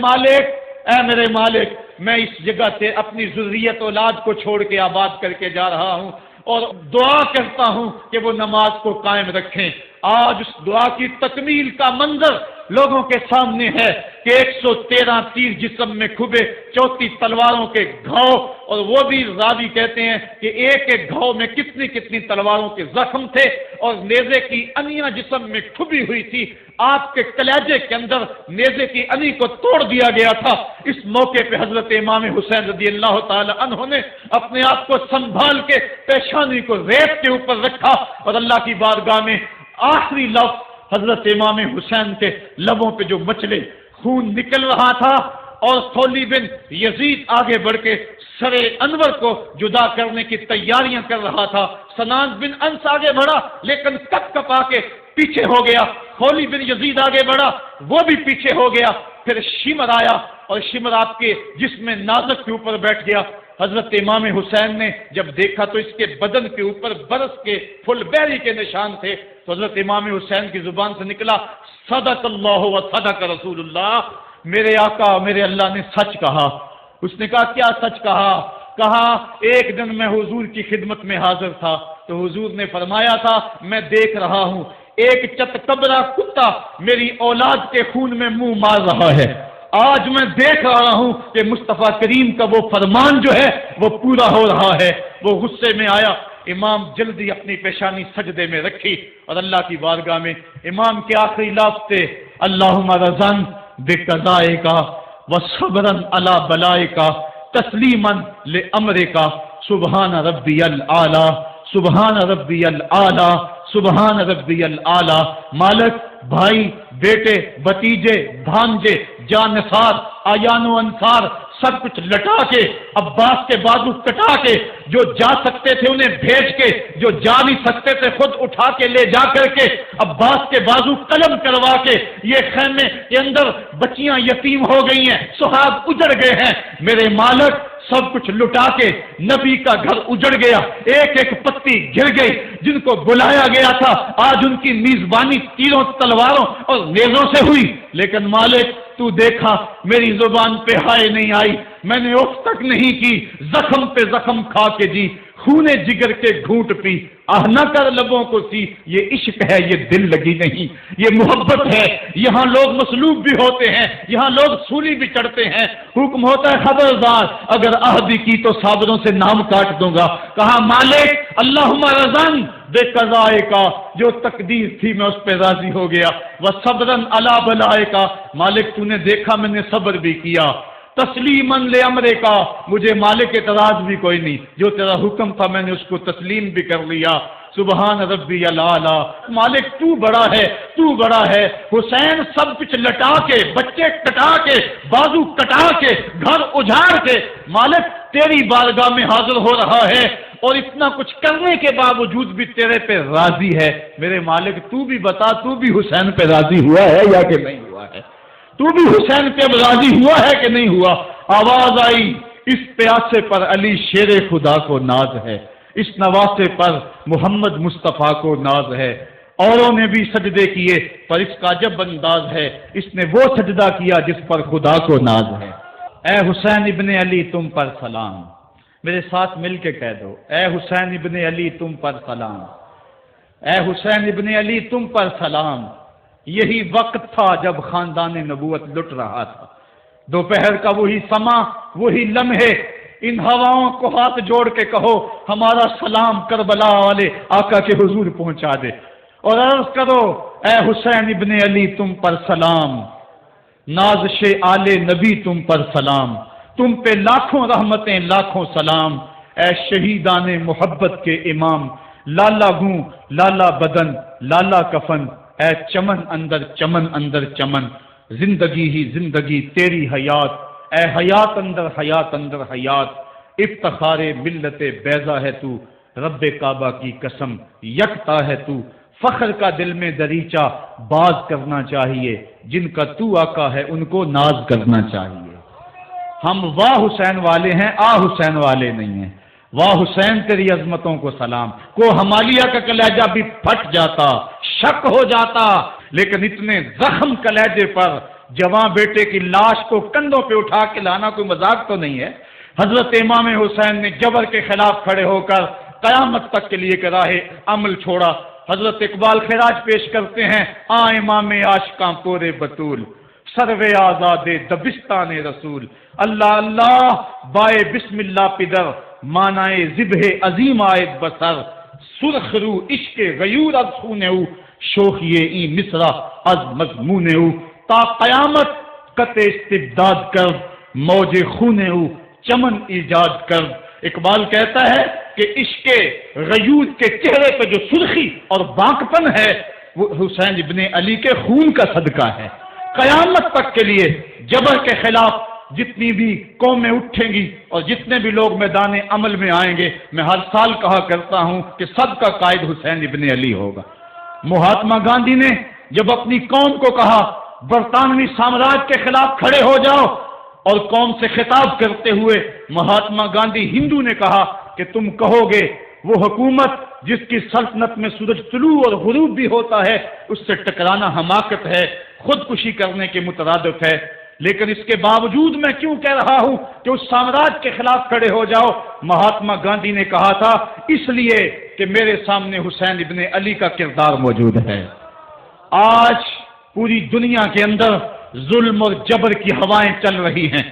مالک میں اس جگہ سے اپنی ذریت اولاد کو چھوڑ کے آباد کر کے جا رہا ہوں اور دعا کرتا ہوں کہ وہ نماز کو قائم رکھیں. آج اس دعا کی تکمیل کا منظر لوگوں کے سامنے ہے کہ 113 تیر جسم میں کھبے، 34 تلواروں کے گھاؤ، اور وہ بھی راوی کہتے ہیں کہ ایک ایک گھاؤ میں کتنی کتنی تلواروں کے زخم تھے اور نیزے کی انیاں جسم میں کھبی ہوئی تھی. آپ کے کلیجے کے اندر نیزے کی انی کو توڑ دیا گیا تھا. اس موقع پہ حضرت امام حسین رضی اللہ تعالی عنہ نے اپنے آپ کو سنبھال کے پیشانی کو ریت کے اوپر رکھا اور اللہ کی بارگاہ میں آخری لفظ حضرت امام حسین کے لبوں پہ جو مچلے خون نکل رہا تھا اور خولی بن یزید آگے بڑھ کے سر انور کو جدا کرنے کی تیاریاں کر رہا تھا. سنان بن انس آگے بڑھا لیکن کپ کپا کے پیچھے ہو گیا. خولی بن یزید آگے بڑھا، وہ بھی پیچھے ہو گیا. پھر شمر آیا اور شمر آپ کے جسم نازک کے اوپر بیٹھ گیا. حضرت امام حسین نے جب دیکھا تو اس کے بدن کے اوپر برس کے فل بیری کے نشان تھے. تو حضرت امام حسین کی زبان سے نکلا صدق اللہ و صدق رسول اللہ، میرے آقا میرے اللہ نے سچ کہا اس نے کہا کیا سچ کہا؟ کہا ایک دن میں حضور کی خدمت میں حاضر تھا تو حضور نے فرمایا تھا میں دیکھ رہا ہوں ایک چتکبرا کتا میری اولاد کے خون میں منہ مار رہا ہے، آج میں دیکھ رہا ہوں کہ مصطفیٰ کریم کا وہ فرمان جو ہے وہ پورا ہو رہا ہے۔ وہ غصے میں آیا، امام جلدی اپنی پیشانی سجدے میں رکھی اور اللہ کی بارگاہ میں امام کے آخری لفظ تھے اللہم رضن بقضائک وصبرن علی بلائک تسلیما لامرک سبحان ربی الاعلی سبحان ربی الاعلی سبحان ربی الاعلی۔ مالک بھائی بیٹے بتیجے بھانجے جانثار آیان و انصار سب کچھ لٹا کے عباس کے بازو کٹا کے جو جا سکتے تھے انہیں بھیج کے جو جا نہیں سکتے تھے خود اٹھا کے لے جا کر کے عباس کے بازو قلم کروا کے یہ خیمے کے اندر بچیاں یتیم ہو گئی ہیں، سہاگ اجڑ گئے ہیں، میرے مالک سب کچھ لٹا کے نبی کا گھر اجڑ گیا، ایک ایک پتی گر گئی، جن کو بلایا گیا تھا آج ان کی میزبانی تیروں تلواروں اور نیزوں سے ہوئی، لیکن مالک تو دیکھا میری زبان پہ ہائے نہیں آئی، میں نے اف تک نہیں کی، زخم پہ زخم کھا کے جی، خونے جگر کے گھونٹ پی، آہ نہ کر لبوں کو سی، یہ عشق ہے یہ دل لگی نہیں، یہ محبت ہے۔ یہاں لوگ مصلوب بھی ہوتے ہیں، یہاں لوگ سولی بھی چڑھتے ہیں، حکم ہوتا ہے خبردار اگر عہدی کی تو صابروں سے نام کاٹ دوں گا۔ کہا مالک اللہم رضن بے قضائے کا، جو تقدیر تھی میں اس پہ راضی ہو گیا، وصبرن علی بلائے کا، مالک تو نے دیکھا میں نے صبر بھی کیا، تسلیما لامرے کا، مجھے مالک اعتراض بھی کوئی نہیں، جو تیرا حکم تھا میں نے اس کو تسلیم بھی کر لیا، سبحان ربی الاعلی۔ مالک تو بڑا ہے تو بڑا ہے۔ حسین سب کچھ لٹا کے بچے کٹا کے بازو کٹا کے گھر اجاڑ کے مالک تیری بارگاہ میں حاضر ہو رہا ہے اور اتنا کچھ کرنے کے باوجود بھی تیرے پہ راضی ہے، میرے مالک تو بھی بتا تو بھی حسین پہ راضی ہوا ہے یا کہ نہیں ہوا ہے؟ تو بھی حسین پہ راضی ہوا ہے کہ نہیں ہوا؟ آواز آئی اس پیاسے پر علی شیر خدا کو ناز ہے، اس نواسے پر محمد مصطفیٰ کو ناز ہے۔ اوروں نے بھی سجدے کیے پر اس کا جب انداز ہے، اس نے وہ سجدہ کیا جس پر خدا کو ناز ہے۔ اے حسین ابن علی تم پر سلام، میرے ساتھ مل کے کہہ دو اے حسین ابن علی تم پر سلام، اے حسین ابن علی تم پر سلام۔ یہی وقت تھا جب خاندان نبوت لٹ رہا تھا، دوپہر کا وہی سما وہی لمحے، ان ہواؤں کو ہاتھ جوڑ کے کہو ہمارا سلام کربلا والے آقا کے حضور پہنچا دے اور عرض کرو اے حسین ابن علی تم پر سلام، نازش آل نبی تم پر سلام، تم پہ لاکھوں رحمتیں لاکھوں سلام، اے شہیدان محبت کے امام، لالا گوں لالا بدن لالا کفن، اے چمن اندر چمن، زندگی ہی زندگی تیری حیات، اے حیات اندر حیات، افتخار ملت بیضا ہے تو، رب کعبہ کی قسم یکتا ہے تو، فخر کا دل میں دریچہ باز کرنا چاہیے، جن کا تو آقا ہے ان کو ناز کرنا چاہیے۔ ہم واہ حسین والے ہیں آ حسین والے نہیں ہیں، واہ حسین تیری عظمتوں کو سلام۔ کو ہمالیہ کا کلیجہ بھی پھٹ جاتا، شک ہو جاتا، لیکن اتنے زخم کلیجے پر جوان بیٹے کی لاش کو کندھوں پہ اٹھا کے لانا کوئی مذاق تو نہیں ہے۔ حضرت امام حسین نے جبر کے خلاف کھڑے ہو کر قیامت تک کے لیے راہ عمل چھوڑا۔ حضرت اقبال خراج پیش کرتے ہیں امام عاشقاں پورے بطول، سروے آزاد دبستان رسول، اللہ اللہ بائے بسم اللہ پدر، مانائے ذبح عظیم آئے بسر، سرخ رو عشق غیور از خونے او، شوخیے این مصرع از مضمونے او، تا قیامت قطع استبداد کر، موج خونے او چمن ایجاد کر۔ اقبال کہتا ہے کہ عشق غیور کے چہرے پہ جو سرخی اور بانکپن ہے وہ حسین ابن علی کے خون کا صدقہ ہے۔ قیامت تک کے لیے جبر کے خلاف جتنی بھی قومیں اٹھیں گی اور جتنے بھی لوگ میدان عمل میں آئیں گے، میں ہر سال کہا کرتا ہوں کہ سب کا قائد حسین ابن علی ہوگا۔ مہاتما گاندھی نے جب اپنی قوم کو کہا برطانوی سامراج کے خلاف کھڑے ہو جاؤ، اور قوم سے خطاب کرتے ہوئے مہاتما گاندھی ہندو نے کہا کہ تم کہو گے وہ حکومت جس کی سلطنت میں سورج طلوع اور غروب بھی ہوتا ہے اس سے ٹکرانا حماقت ہے، خودکشی کرنے کے مترادف ہے۔ لیکن اس کے باوجود میں کیوں کہہ رہا ہوں کہ اس سامراج کے خلاف کھڑے ہو جاؤ؟ مہاتما گاندھی نے کہا تھا اس لیے کہ میرے سامنے حسین ابن علی کا کردار موجود ہے۔ آج پوری دنیا کے اندر ظلم اور جبر کی ہوائیں چل رہی ہیں،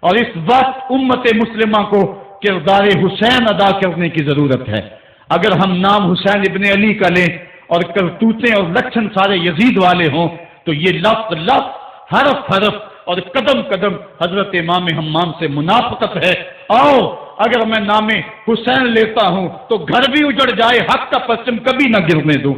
اور اس وقت امت مسلمہ کو کردار حسین ادا کرنے کی ضرورت ہے۔ اگر ہم نام حسین ابن علی کا لیں اور کرتوتیں اور لچھن سارے یزید والے ہوں تو یہ لفظ لفظ، حرف حرف اور قدم قدم حضرت امام حمام سے منافقت ہے۔ آؤ اگر میں نام حسین لیتا ہوں تو گھر بھی اجڑ جائے، حق کا پرچم کبھی نہ گرنے دوں۔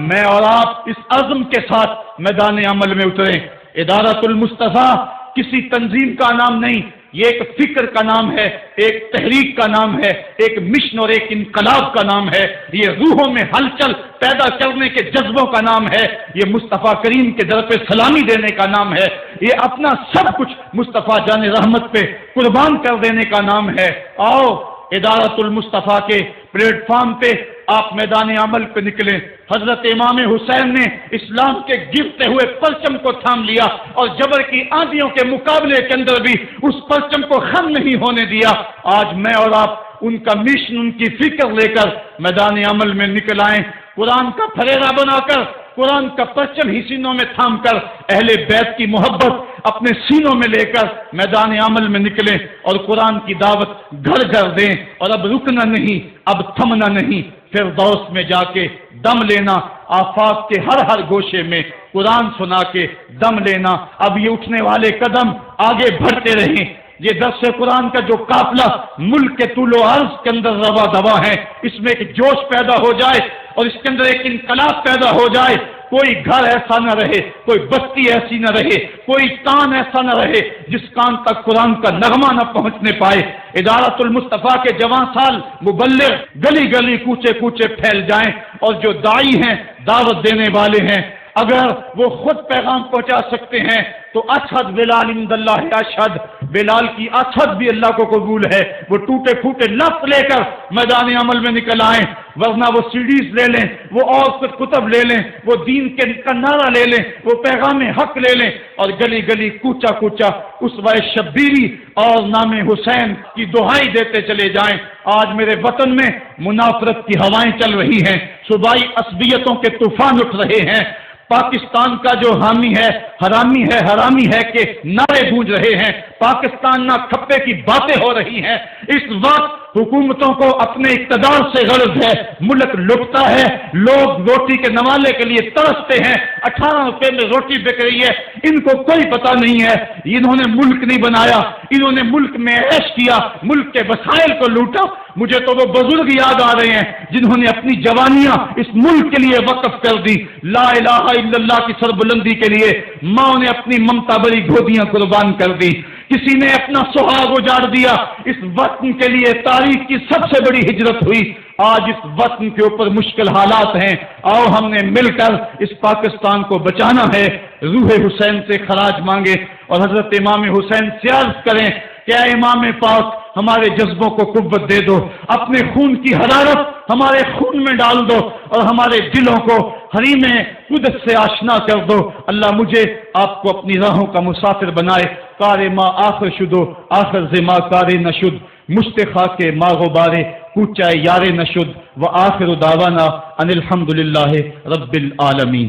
میں اور آپ اس عزم کے ساتھ میدان عمل میں اتریں۔ ادارۃ المصطفیٰ کسی تنظیم کا نام نہیں، یہ ایک فکر کا نام ہے، ایک تحریک کا نام ہے، ایک مشن اور ایک انقلاب کا نام ہے، یہ روحوں میں ہلچل پیدا کرنے کے جذبوں کا نام ہے، یہ مصطفیٰ کریم کے در پہ سلامی دینے کا نام ہے، یہ اپنا سب کچھ مصطفیٰ جان رحمت پہ قربان کر دینے کا نام ہے۔ آؤ ادارۃ المصطفیٰ کے پلیٹ فارم پہ آپ میدان عمل پہ نکلیں۔ حضرت امام حسین نے اسلام کے گرتے ہوئے پرچم کو تھام لیا اور جبر کی آندھیوں کے مقابلے کے اندر بھی اس پرچم کو خم نہیں ہونے دیا۔ آج میں اور آپ ان کا مشن، ان کی فکر لے کر میدان عمل میں نکل آئیں، قرآن کا پھریرا بنا کر، قرآن کا پرچم ہی سینوں میں تھام کر، اہل بیت کی محبت اپنے سینوں میں لے کر میدان عمل میں نکلیں اور قرآن کی دعوت گھر گھر دیں۔ اور اب رکنا نہیں، اب تھمنا نہیں، فردوس میں جا کے دم لینا، آفاق کے ہر ہر گوشے میں قرآن سنا کے دم لینا۔ اب یہ اٹھنے والے قدم آگے بڑھتے رہیں۔ یہ درس قرآن کا جو قافلہ ملک کے طول و عرض کے اندر روا دوا ہے، اس میں ایک جوش پیدا ہو جائے اور اس کے اندر ایک انقلاب پیدا ہو جائے۔ کوئی گھر ایسا نہ رہے، کوئی بستی ایسی نہ رہے، کوئی کان ایسا نہ رہے جس کان تک قرآن کا نغمہ نہ پہنچنے پائے۔ ادارۃ المصطفیٰ کے جوان سال مبلغ گلی گلی کوچے کوچے پھیل جائیں، اور جو داعی ہیں، دعوت دینے والے ہیں، اگر وہ خود پیغام پہنچا سکتے ہیں تو اشہد بلال عند اللہ اشہد، بلال کی اشہد بھی اللہ کو قبول ہے۔ وہ ٹوٹے پھوٹے لفظ لے کر میدان عمل میں نکل آئیں، ورنہ وہ سیڈیز لے لیں، وہ اور کچھ کتب لے لیں، وہ دین کا نعرہ لے لیں، وہ پیغام حق لے لیں، اور گلی گلی کوچا کوچا اسوہ شبیری اور نام حسین کی دہائی دیتے چلے جائیں۔ آج میرے وطن میں منافرت کی ہوائیں چل رہی ہیں، صوبائی عصبیتوں کے طوفان اٹھ رہے ہیں۔ پاکستان کا جو حامی ہے حرامی ہے کہ نعرے گونج رہے ہیں، پاکستان نہ کھپے کی باتیں ہو رہی ہیں۔ اس وقت حکومتوں کو اپنے اقتدار سے غرض ہے، ملک لٹتا ہے، لوگ روٹی کے نوالے کے لیے ترستے ہیں، 18 روپے میں روٹی بک رہی ہے، ان کو کوئی پتہ نہیں ہے انہوں نے ملک نہیں بنایا، انہوں نے ملک میں عیش کیا، ملک کے وسائل کو لوٹا۔ مجھے تو وہ بزرگ یاد آ رہے ہیں جنہوں نے اپنی جوانیاں اس ملک کے لیے وقف کر دی، لا الہ الا اللہ کی سربلندی کے لیے ماں نے اپنی ممتا بری گودیاں قربان کر دی، کسی نے اپنا سہاگ اجاڑ دیا۔ اس وطن کے لیے تاریخ کی سب سے بڑی ہجرت ہوئی۔ آج اس وطن کے اوپر مشکل حالات ہیں، آؤ ہم نے مل کر اس پاکستان کو بچانا ہے۔ روح حسین سے خراج مانگے اور حضرت امام حسین سے عرض کریں کہ اے امام پاک، ہمارے جذبوں کو قوت دے دو، اپنے خون کی حرارت ہمارے خون میں ڈال دو اور ہمارے دلوں کو حریم قدس سے آشنا کر دو۔ اللہ مجھے آپ کو اپنی راہوں کا مسافر بنائے۔ کار ما آخر شدو آخر زما کار نشد، مشتخا کے ما غبارے کوچہ یار نشد، و آخر دعوانا ان الحمدللہ رب العالمین۔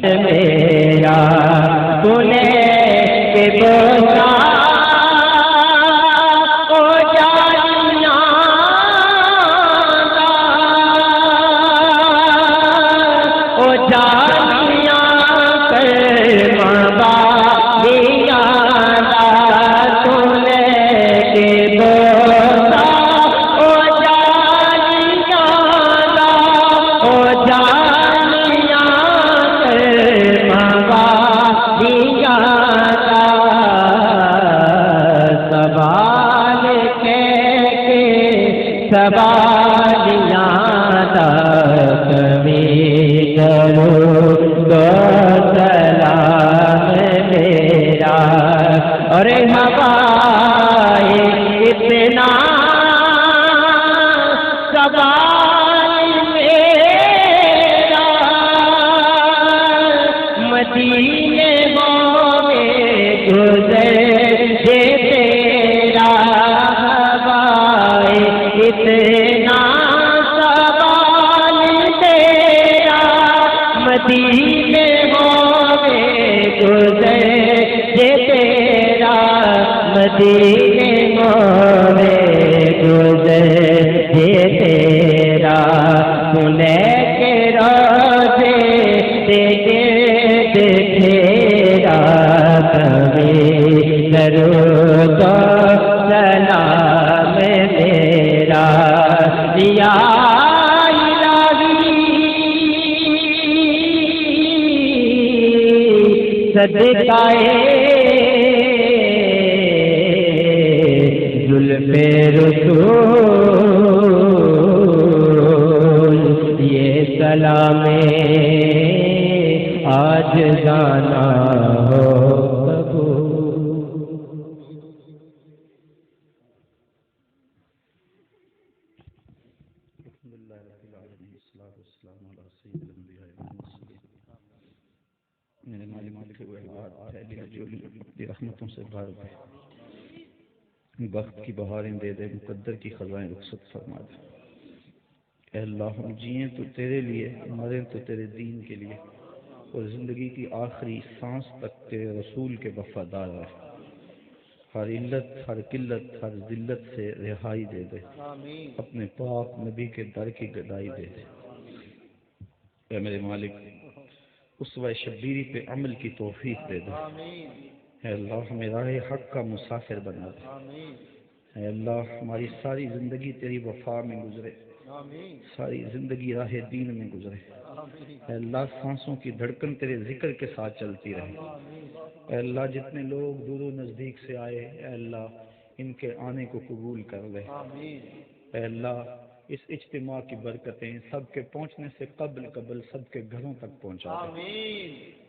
مدینے مورے گزر یہ تیرا سنے کے روزے دیکھے تیرا کبھی درود و سلام میرا یا صدقائے زلف رسول یہ سلام آج جانا ہو میرے مالک کے رحمتوں سے بھر دے، وقت کی بہاریں دے دے، مقدر کی خزائیں رخصت فرما دے۔ اے اللہ ہم جئیں تو تیرے لیے، مریں تو تیرے دین کے لیے، اور زندگی کی آخری سانس تک تیرے رسول کے وفادار رہے۔ ہر علت، ہر قلت، ہر ذلت سے رہائی دے دے، اپنے پاک نبی کے در کی گدائی دے دے۔ اے میرے مالک اسوہ شبیری پہ عمل کی توفیق دے دے۔ اے اللہ ہمیں راہ حق کا مسافر بنا دے۔ اے اللہ ہماری ساری زندگی تیری وفا میں گزرے، ساری زندگی راہ دین میں گزرے۔ اے اللہ سانسوں کی دھڑکن تیرے ذکر کے ساتھ چلتی رہے۔ اے اللہ جتنے لوگ دور و نزدیک سے آئے، اے اللہ ان کے آنے کو قبول کر لے۔ اے اللہ اس اجتماع کی برکتیں سب کے پہنچنے سے قبل سب کے گھروں تک پہنچا دے۔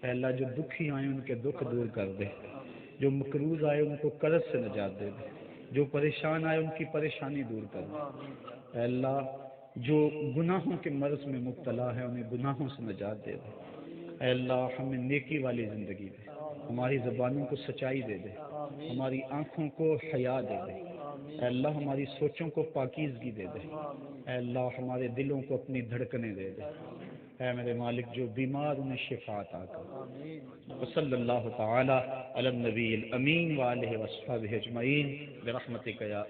اے اللہ جو دکھی آئے ان کے دکھ دور کر دے، جو مقروض آئے ان کو قرض سے نجات دے دے، جو پریشان آئے ان کی پریشانی دور کر دے۔ اے اللہ جو گناہوں کے مرض میں مبتلا ہے انہیں گناہوں سے نجات دے دے۔ اے اللہ ہمیں نیکی والی زندگی دے، ہماری زبانوں کو سچائی دے دے، ہماری آنکھوں کو حیا دے دے۔ اے اللہ ہماری سوچوں کو پاکیزگی دے دے۔ اے اللہ ہمارے دلوں کو اپنی دھڑکنیں دے دے۔ اے میرے مالک جو بیمار انہیں شفا عطا کر۔ وصلی اللہ تعالی علی النبی الامین وآلہ وصحبہ اجمعین برحمتک یا